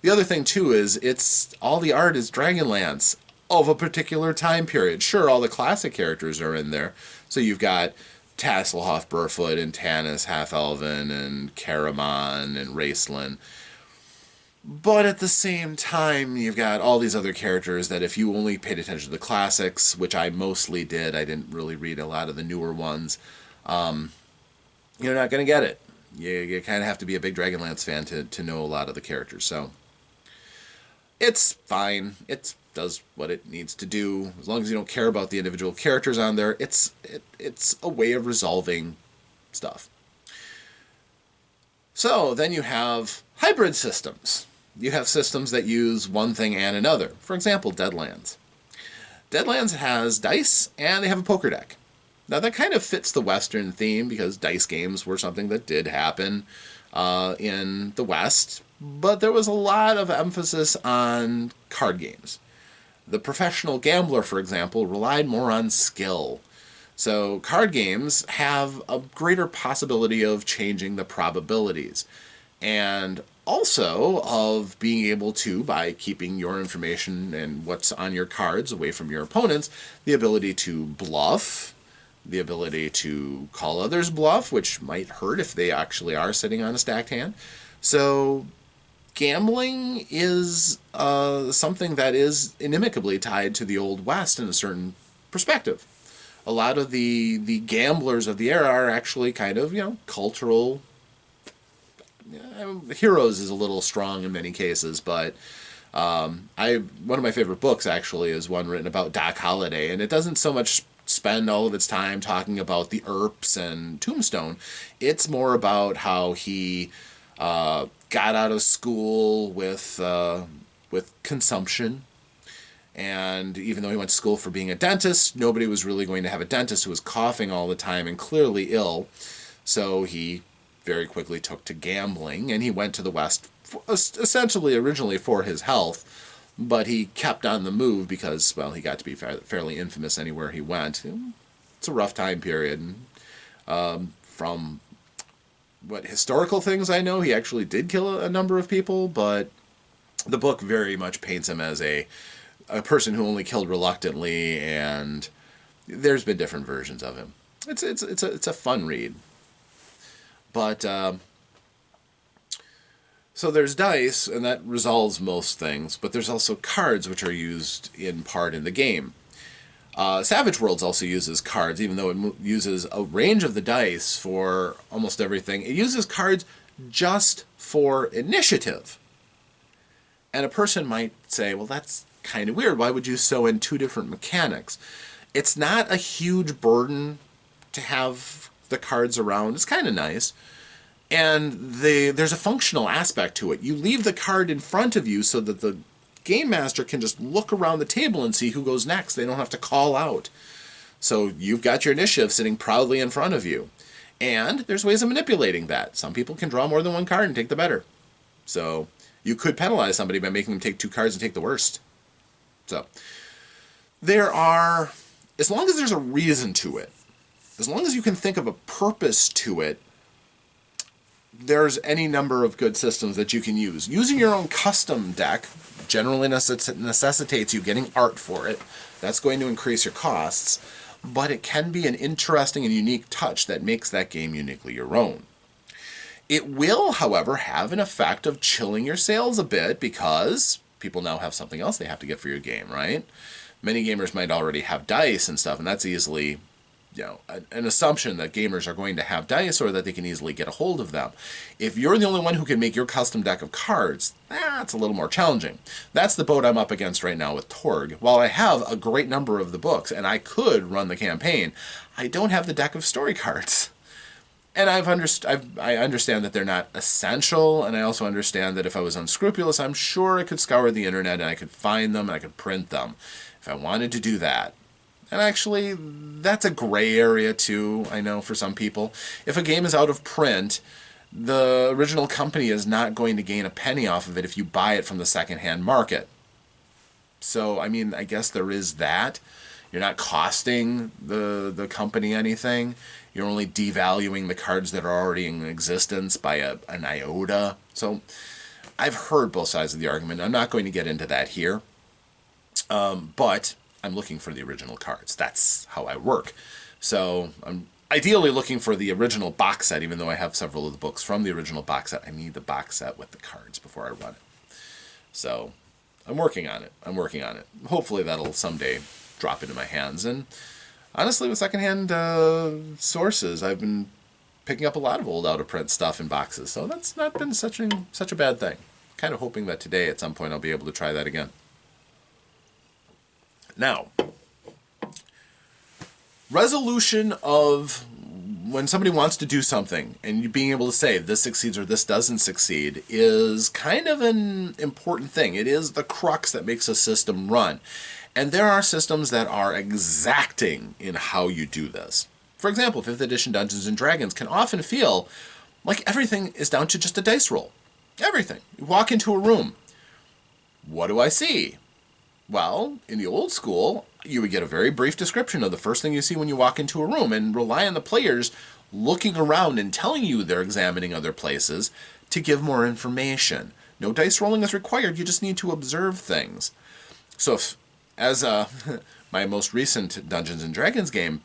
The other thing, too, is it's all the art is Dragonlance of a particular time period. Sure, all the classic characters are in there. So you've got Tasselhoff, Burfoot, and Tanis, Half-Elven, and Caramon, and Raceland. But at the same time, you've got all these other characters that if you only paid attention to the classics, which I mostly did, I didn't really read a lot of the newer ones, you're not going to get it. You kind of have to be a big Dragonlance fan to know a lot of the characters. So it's fine. It does what it needs to do. As long as you don't care about the individual characters on there, it's a way of resolving stuff. So then you have hybrid systems. You have systems that use one thing and another. For example, Deadlands. Deadlands has dice, and they have a poker deck. Now, that kind of fits the Western theme, because dice games were something that did happen in the West, but there was a lot of emphasis on card games. The professional gambler, for example, relied more on skill. So card games have a greater possibility of changing the probabilities, and also of being able to, by keeping your information and what's on your cards away from your opponents, the ability to bluff, the ability to call others bluff, which might hurt if they actually are sitting on a stacked hand. So gambling is something that is inimicably tied to the Old West in a certain perspective. A lot of the gamblers of the era are actually kind of, cultural heroes is a little strong in many cases, but one of my favorite books actually is one written about Doc Holliday, and it doesn't so much spend all of its time talking about the Earps and Tombstone. It's more about how he got out of school with consumption. And even though he went to school for being a dentist, nobody was really going to have a dentist who was coughing all the time and clearly ill. So he very quickly took to gambling, and he went to the West essentially originally for his health, but he kept on the move because, well, he got to be fairly infamous anywhere he went. It's a rough time period. From what historical things I know, he actually did kill a number of people, but the book very much paints him as a person who only killed reluctantly, and there's been different versions of him. It's a fun read. But so there's dice, and that resolves most things, but there's also cards, which are used in part in the game. Savage Worlds also uses cards, even though it uses a range of the dice for almost everything. It uses cards just for initiative. And a person might say, well, that's kind of weird. Why would you sew in 2 different mechanics? It's not a huge burden to have the cards around. It's kind of nice. And there's a functional aspect to it. You leave the card in front of you so that the game master can just look around the table and see who goes next. They don't have to call out. So you've got your initiative sitting proudly in front of you. And there's ways of manipulating that. Some people can draw more than one card and take the better. So you could penalize somebody by making them take 2 cards and take the worst. So there are, as long as there's a reason to it, as long as you can think of a purpose to it, there's any number of good systems that you can use. Using your own custom deck, generally necessitates you getting art for it. That's going to increase your costs, but it can be an interesting and unique touch that makes that game uniquely your own. It will, however, have an effect of chilling your sales a bit because people now have something else they have to get for your game, right? Many gamers might already have dice and stuff, and that's easily, an assumption that gamers are going to have dice or that they can easily get a hold of them. If you're the only one who can make your custom deck of cards, that's a little more challenging. That's the boat I'm up against right now with Torg. While I have a great number of the books and I could run the campaign, I don't have the deck of story cards. And I understand that they're not essential, and I also understand that if I was unscrupulous, I'm sure I could scour the internet and I could find them and I could print them if I wanted to do that. And actually, that's a gray area too, I know, for some people. If a game is out of print, the original company is not going to gain a penny off of it if you buy it from the secondhand market. So, I mean, I guess there is that. You're not costing the company anything. You're only devaluing the cards that are already in existence by an iota. So I've heard both sides of the argument. I'm not going to get into that here. But I'm looking for the original cards. That's how I work. So I'm ideally looking for the original box set, even though I have several of the books from the original box set. I need the box set with the cards before I run it. So I'm working on it. Hopefully that'll someday drop into my hands. And honestly, with secondhand sources, I've been picking up a lot of old out-of-print stuff in boxes, so that's not been such a bad thing. Kind of hoping that today, at some point, I'll be able to try that again. Now, resolution of when somebody wants to do something, and you being able to say this succeeds or this doesn't succeed is kind of an important thing. It is the crux that makes a system run. And there are systems that are exacting in how you do this. For example, 5th edition Dungeons & Dragons can often feel like everything is down to just a dice roll. Everything. You walk into a room. What do I see? Well, in the old school, you would get a very brief description of the first thing you see when you walk into a room and rely on the players looking around and telling you they're examining other places to give more information. No dice rolling is required. You just need to observe things. So if as my most recent Dungeons & Dragons game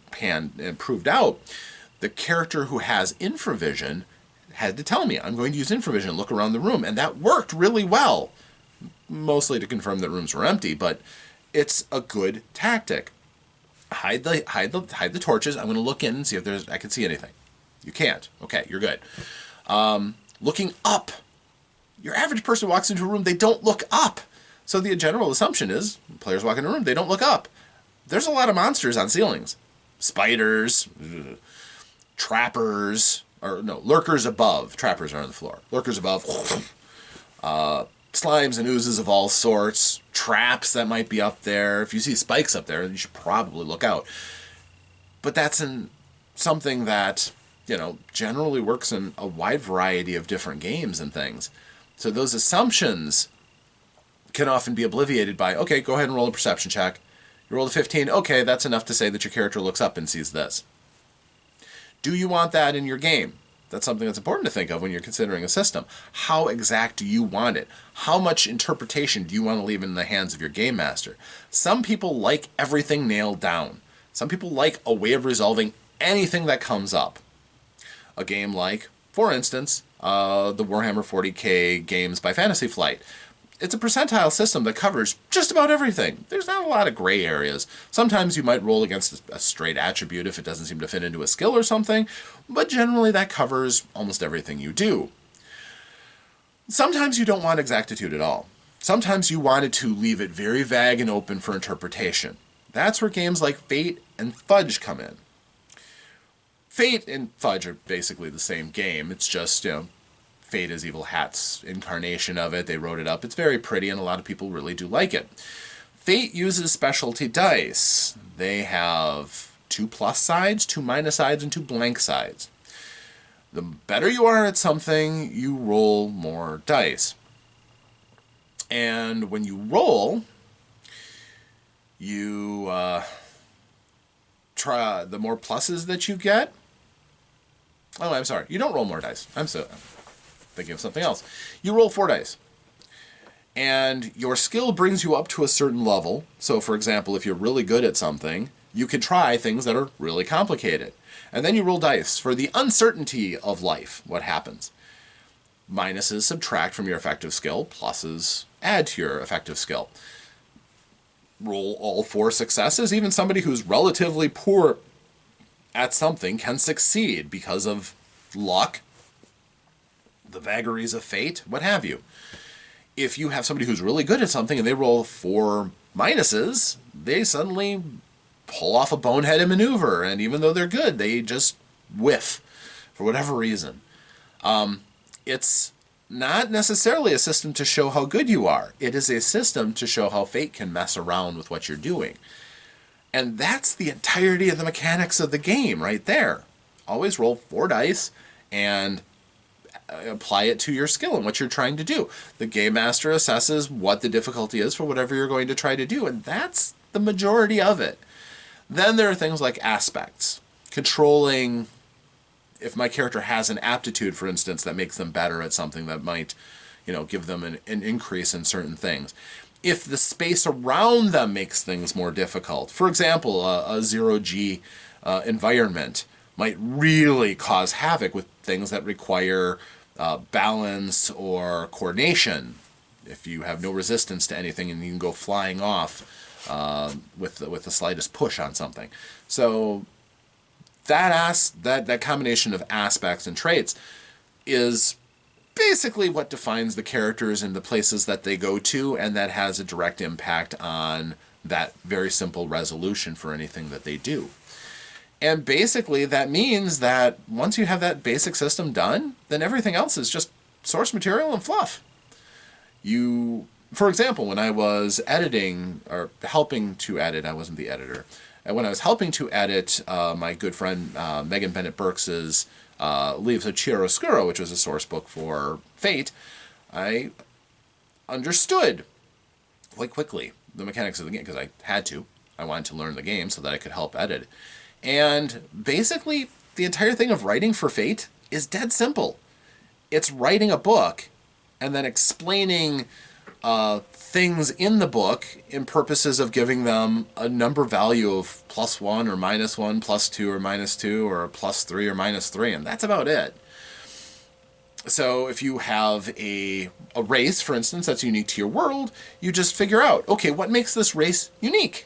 proved out, the character who has infravision had to tell me, I'm going to use infravision, look around the room, and that worked really well. Mostly to confirm that rooms were empty, but it's a good tactic. Hide the torches. I'm going to look in and see if I can see anything. You can't. Okay, you're good. Looking up. Your average person walks into a room, they don't look up. So the general assumption is, players walk into a room, they don't look up. There's a lot of monsters on ceilings. Spiders, trappers, lurkers above. Trappers are on the floor. Lurkers above. Slimes and oozes of all sorts. Traps that might be up there. If you see spikes up there, you should probably look out. But that's something that, generally works in a wide variety of different games and things. So those assumptions can often be obliviated by, okay, go ahead and roll a perception check. You roll a 15, okay, that's enough to say that your character looks up and sees this. Do you want that in your game? That's something that's important to think of when you're considering a system. How exact do you want it? How much interpretation do you want to leave in the hands of your game master? Some people like everything nailed down. Some people like a way of resolving anything that comes up. A game like, for instance, the Warhammer 40k games by Fantasy Flight. It's a percentile system that covers just about everything. There's not a lot of gray areas. Sometimes you might roll against a straight attribute if it doesn't seem to fit into a skill or something, but generally that covers almost everything you do. Sometimes you don't want exactitude at all. Sometimes you wanted to leave it very vague and open for interpretation. That's where games like Fate and Fudge come in. Fate and Fudge are basically the same game. It's just, Fate is Evil Hat's incarnation of it. They wrote it up. It's very pretty, and a lot of people really do like it. Fate uses specialty dice. They have 2 plus sides, 2 minus sides, and 2 blank sides. The better you are at something, you roll more dice. And when you roll, you try the more pluses that you get. Oh, I'm sorry. You don't roll more dice. I'm thinking of something else. You roll 4 dice. And your skill brings you up to a certain level. So, for example, if you're really good at something, you can try things that are really complicated. And then you roll dice for the uncertainty of life. What happens? Minuses subtract from your effective skill, pluses add to your effective skill. Roll all 4 successes. Even somebody who's relatively poor at something can succeed because of luck, the vagaries of fate, what have you. If you have somebody who's really good at something and they roll 4 minuses, they suddenly pull off a boneheaded maneuver, and even though they're good, they just whiff for whatever reason. It's not necessarily a system to show how good you are. It is a system to show how fate can mess around with what you're doing. And that's the entirety of the mechanics of the game right there. Always roll 4 dice and apply it to your skill and what you're trying to do. The game master assesses what the difficulty is for whatever you're going to try to do, and that's the majority of it. Then there are things like aspects. Controlling if my character has an aptitude, for instance, that makes them better at something that might, give them an increase in certain things. If the space around them makes things more difficult. For example, a 0G environment might really cause havoc with things that require balance or coordination. If you have no resistance to anything and you can go flying off with the slightest push on something. So that combination of aspects and traits is basically what defines the characters and the places that they go to, and that has a direct impact on that very simple resolution for anything that they do. And basically that means that once you have that basic system done, then everything else is just source material and fluff. For example, when I was editing, or helping to edit, I wasn't the editor, and when I was helping to edit my good friend Megan Bennett Burks's Leaves of Chiaroscuro, which was a source book for Fate, I understood quite quickly the mechanics of the game, because I had to. I wanted to learn the game so that I could help edit. And basically, the entire thing of writing for Fate is dead simple. It's writing a book and then explaining things in the book in purposes of giving them a number value of +1 or -1, +2 or -2, or +3 or -3, and that's about it. So if you have a race, for instance, that's unique to your world, you just figure out, okay, what makes this race unique?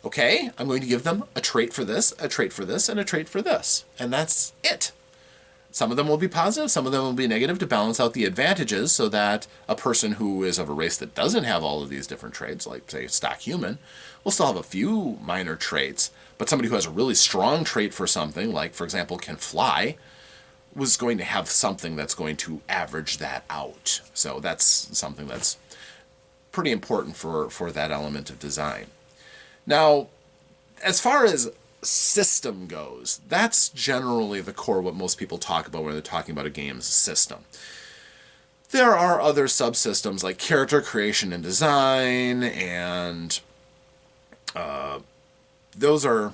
Okay, I'm going to give them a trait for this, a trait for this, and a trait for this. And that's it. Some of them will be positive, some of them will be negative to balance out the advantages, so that a person who is of a race that doesn't have all of these different traits, like, say, stock human, will still have a few minor traits. But somebody who has a really strong trait for something, like, for example, can fly, was going to have something that's going to average that out. So that's something that's pretty important for that element of design. Now, as far as system goes, that's generally the core of what most people talk about when they're talking about a game's system. There are other subsystems like character creation and design, and those are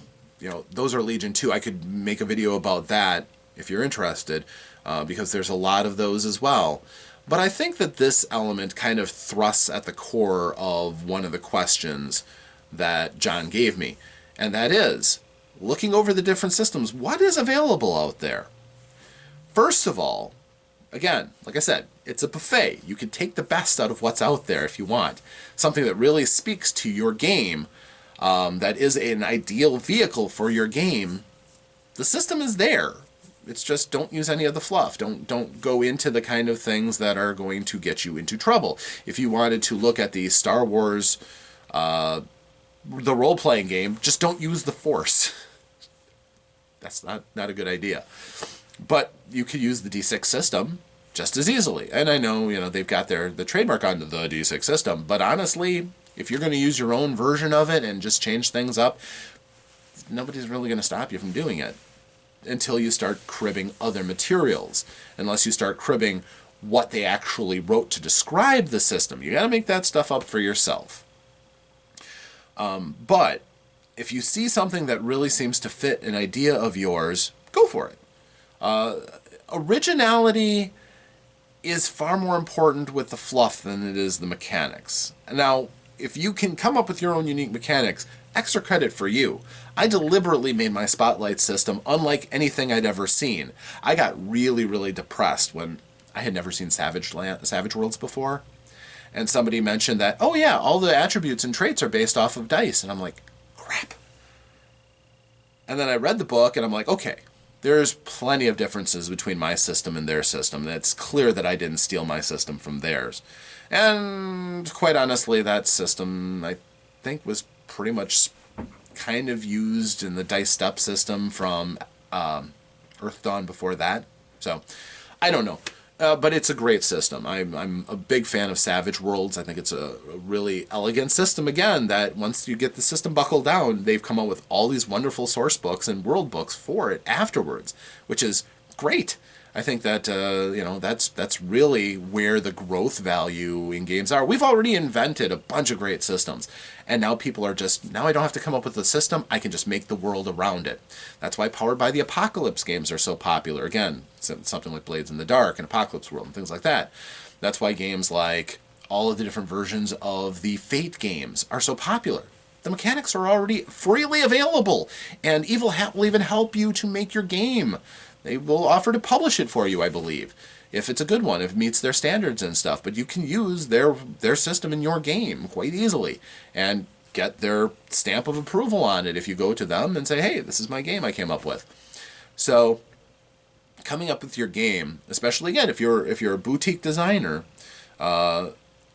legion too. I could make a video about that if you're interested, because there's a lot of those as well. But I think that this element kind of thrusts at the core of one of the questions that John gave me, and that is, looking over the different systems, what is available out there? First of all, again, like I said, it's a buffet. You can take the best out of what's out there if you want. Something that really speaks to your game, that is an ideal vehicle for your game. The system is there. It's just, don't use any of the fluff. Don't go into the kind of things that are going to get you into trouble. If you wanted to look at the Star Wars the role-playing game, just don't use the Force. That's not a good idea. But you could use the D6 system just as easily. And I know, they've got the trademark on the D6 system, but honestly, if you're going to use your own version of it and just change things up, nobody's really going to stop you from doing it until you start cribbing other materials. Unless you start cribbing what they actually wrote to describe the system. You got to make that stuff up for yourself. But if you see something that really seems to fit an idea of yours, go for it. Originality is far more important with the fluff than it is the mechanics. Now, if you can come up with your own unique mechanics, extra credit for you. I deliberately made my spotlight system unlike anything I'd ever seen. I got really, really depressed when I had never seen Savage Worlds before. And somebody mentioned that, oh yeah, all the attributes and traits are based off of dice. And I'm like, crap. And then I read the book and I'm like, okay, there's plenty of differences between my system and their system. It's clear that I didn't steal my system from theirs. And quite honestly, that system, I think, was pretty much kind of used in the dice step system from Earth Dawn before that. So, I don't know. But it's a great system. I'm a big fan of Savage Worlds. I think it's a really elegant system, again, that once you get the system buckled down, they've come out with all these wonderful source books and world books for it afterwards, which is great. I think that, that's really where the growth value in games are. We've already invented a bunch of great systems, and now people are just, now I don't have to come up with a system, I can just make the world around it. That's why Powered by the Apocalypse games are so popular. Again, something like Blades in the Dark and Apocalypse World and things like that. That's why games like all of the different versions of the Fate games are so popular. The mechanics are already freely available, and Evil Hat will even help you to make your game. They will offer to publish it for you, I believe, if it's a good one, if it meets their standards and stuff. But you can use their system in your game quite easily and get their stamp of approval on it if you go to them and say, hey, this is my game I came up with. So coming up with your game, especially, again, if you're a boutique designer,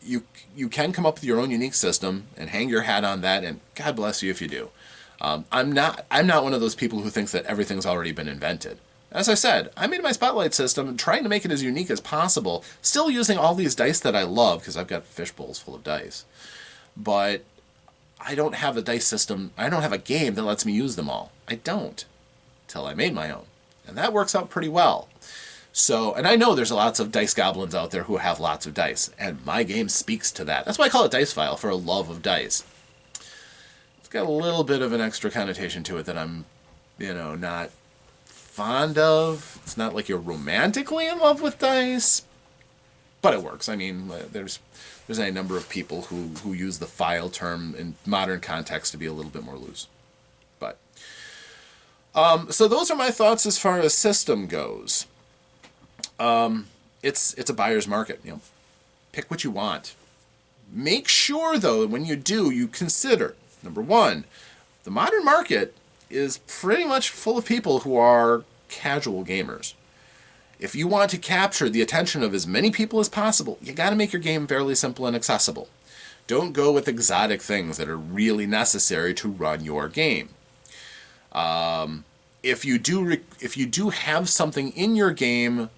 you can come up with your own unique system and hang your hat on that, and God bless you if you do. I'm not one of those people who thinks that everything's already been invented. As I said, I made my Spotlight system trying to make it as unique as possible, still using all these dice that I love, because I've got fish bowls full of dice. But I don't have a dice system, I don't have a game that lets me use them all. I don't, till I made my own. And that works out pretty well. So, and I know there's lots of dice goblins out there who have lots of dice, and my game speaks to that. That's why I call it Dice File, for a love of dice. It's got a little bit of an extra connotation to it that I'm, not fond of. It's not like you're romantically in love with dice, but it works. I mean, there's a number of people who use the file term in modern context to be a little bit more loose. But so those are my thoughts as far as system goes. It's a buyer's market. Pick what you want. Make sure, though, when you do, you consider, number one, the modern market is pretty much full of people who are casual gamers. If you want to capture the attention of as many people as possible, you got to make your game fairly simple and accessible. Don't go with exotic things that are really necessary to run your game. If you do have something in your game,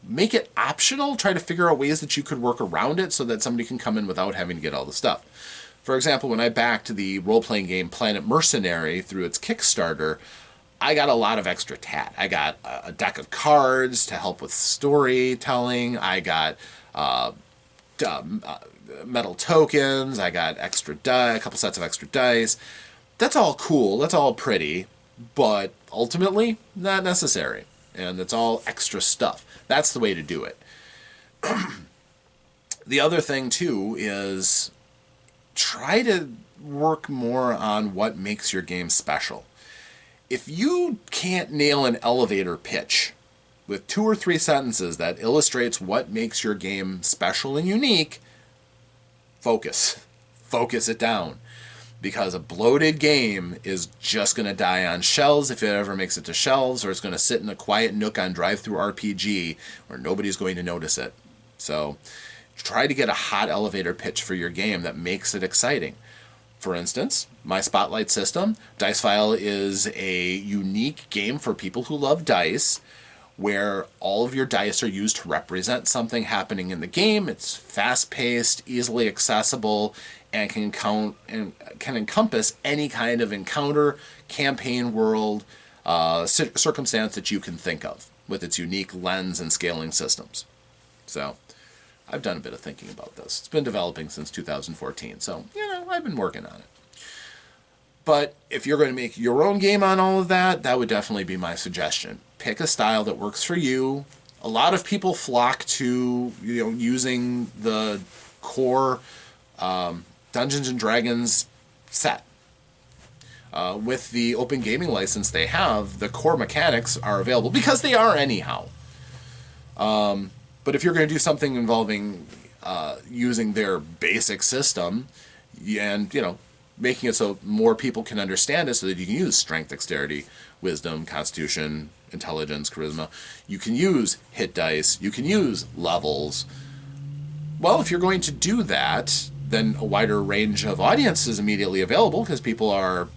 make it optional. Try to figure out ways that you could work around it so that somebody can come in without having to get all the stuff. For example, when I backed the role-playing game Planet Mercenary through its Kickstarter, I got a lot of extra tat. I got a deck of cards to help with storytelling. I got metal tokens. I got extra a couple sets of extra dice. That's all cool. That's all pretty. But ultimately, not necessary. And it's all extra stuff. That's the way to do it. The other thing, too, is try to work more on what makes your game special. If you can't nail an elevator pitch with 2 or 3 sentences that illustrates what makes your game special and unique, focus. Focus it down. Because a bloated game is just going to die on shelves if it ever makes it to shelves, or it's going to sit in a quiet nook on Drive-Thru RPG where nobody's going to notice it. So try to get a hot elevator pitch for your game that makes it exciting. For instance, my Spotlight system, Dice File, is a unique game for people who love dice, where all of your dice are used to represent something happening in the game. It's fast-paced, easily accessible, and can encompass any kind of encounter, campaign, world, circumstance that you can think of with its unique lens and scaling systems. So I've done a bit of thinking about this. It's been developing since 2014, so, I've been working on it. But if you're going to make your own game on all of that, that would definitely be my suggestion. Pick a style that works for you. A lot of people flock to using the core Dungeons and Dragons set. With the open gaming license they have, the core mechanics are available because they are anyhow. But if you're going to do something involving using their basic system and, making it so more people can understand it so that you can use strength, dexterity, wisdom, constitution, intelligence, charisma. You can use hit dice. You can use levels. Well, if you're going to do that, then a wider range of audience is immediately available because people are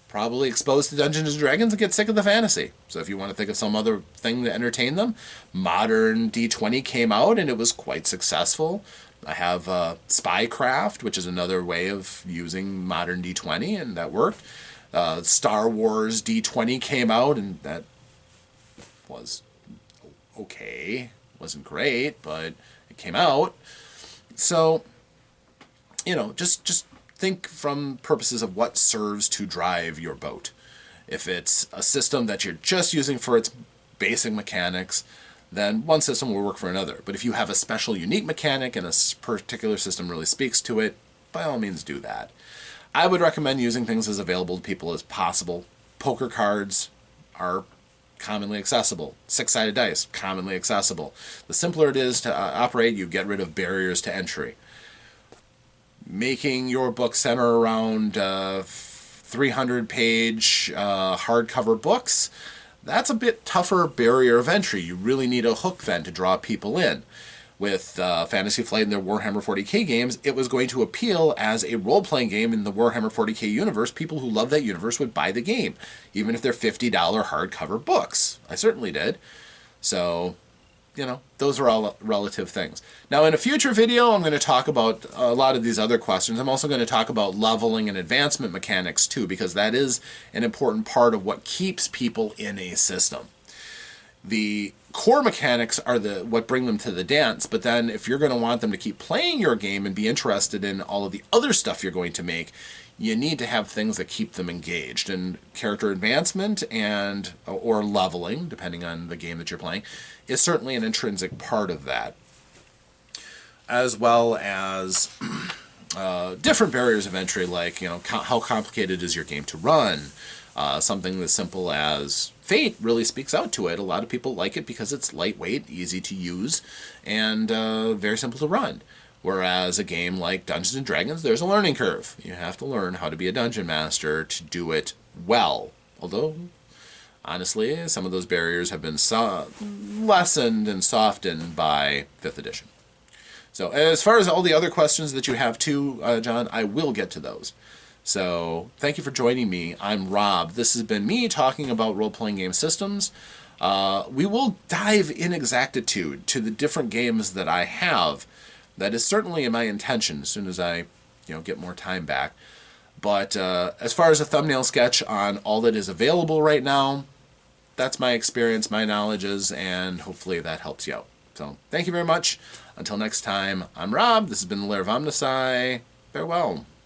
probably exposed to Dungeons and Dragons and get sick of the fantasy. So if you want to think of some other thing to entertain them, modern D20 came out and it was quite successful. I have Spycraft, which is another way of using modern D20, and that worked. Star Wars D20 came out, and that was okay. Wasn't great, but it came out. So, just think from purposes of what serves to drive your boat. If it's a system that you're just using for its basic mechanics, then one system will work for another. But if you have a special, unique mechanic and a particular system really speaks to it, by all means do that. I would recommend using things as available to people as possible. Poker cards are commonly accessible. Six-sided dice, commonly accessible. The simpler it is to operate, you get rid of barriers to entry. Making your book center around 300-page hardcover books, that's a bit tougher barrier of entry. You really need a hook then to draw people in. With Fantasy Flight and their Warhammer 40k games, it was going to appeal as a role-playing game in the Warhammer 40k universe. People who love that universe would buy the game, even if they're $50 hardcover books. I certainly did. So, those are all relative things. Now, in a future video, I'm going to talk about a lot of these other questions. I'm also going to talk about leveling and advancement mechanics, too, because that is an important part of what keeps people in a system. The core mechanics are what bring them to the dance, but then if you're going to want them to keep playing your game and be interested in all of the other stuff you're going to make, you need to have things that keep them engaged. And character advancement or leveling, depending on the game that you're playing, is certainly an intrinsic part of that. As well as different barriers of entry, like how complicated is your game to run. Something as simple as Fate really speaks out to it. A lot of people like it because it's lightweight, easy to use, and very simple to run. Whereas a game like Dungeons and Dragons, there's a learning curve. You have to learn how to be a dungeon master to do it well. Although, honestly, some of those barriers have been lessened and softened by 5th edition. So as far as all the other questions that you have too, John, I will get to those. So thank you for joining me. I'm Rob. This has been me talking about role-playing game systems. We will dive in exactitude to the different games that I have. That is certainly in my intention as soon as I get more time back. But as far as a thumbnail sketch on all that is available right now, that's my experience, my knowledges, and hopefully that helps you out. So thank you very much. Until next time, I'm Rob. This has been the Lair of OmnusI. Farewell.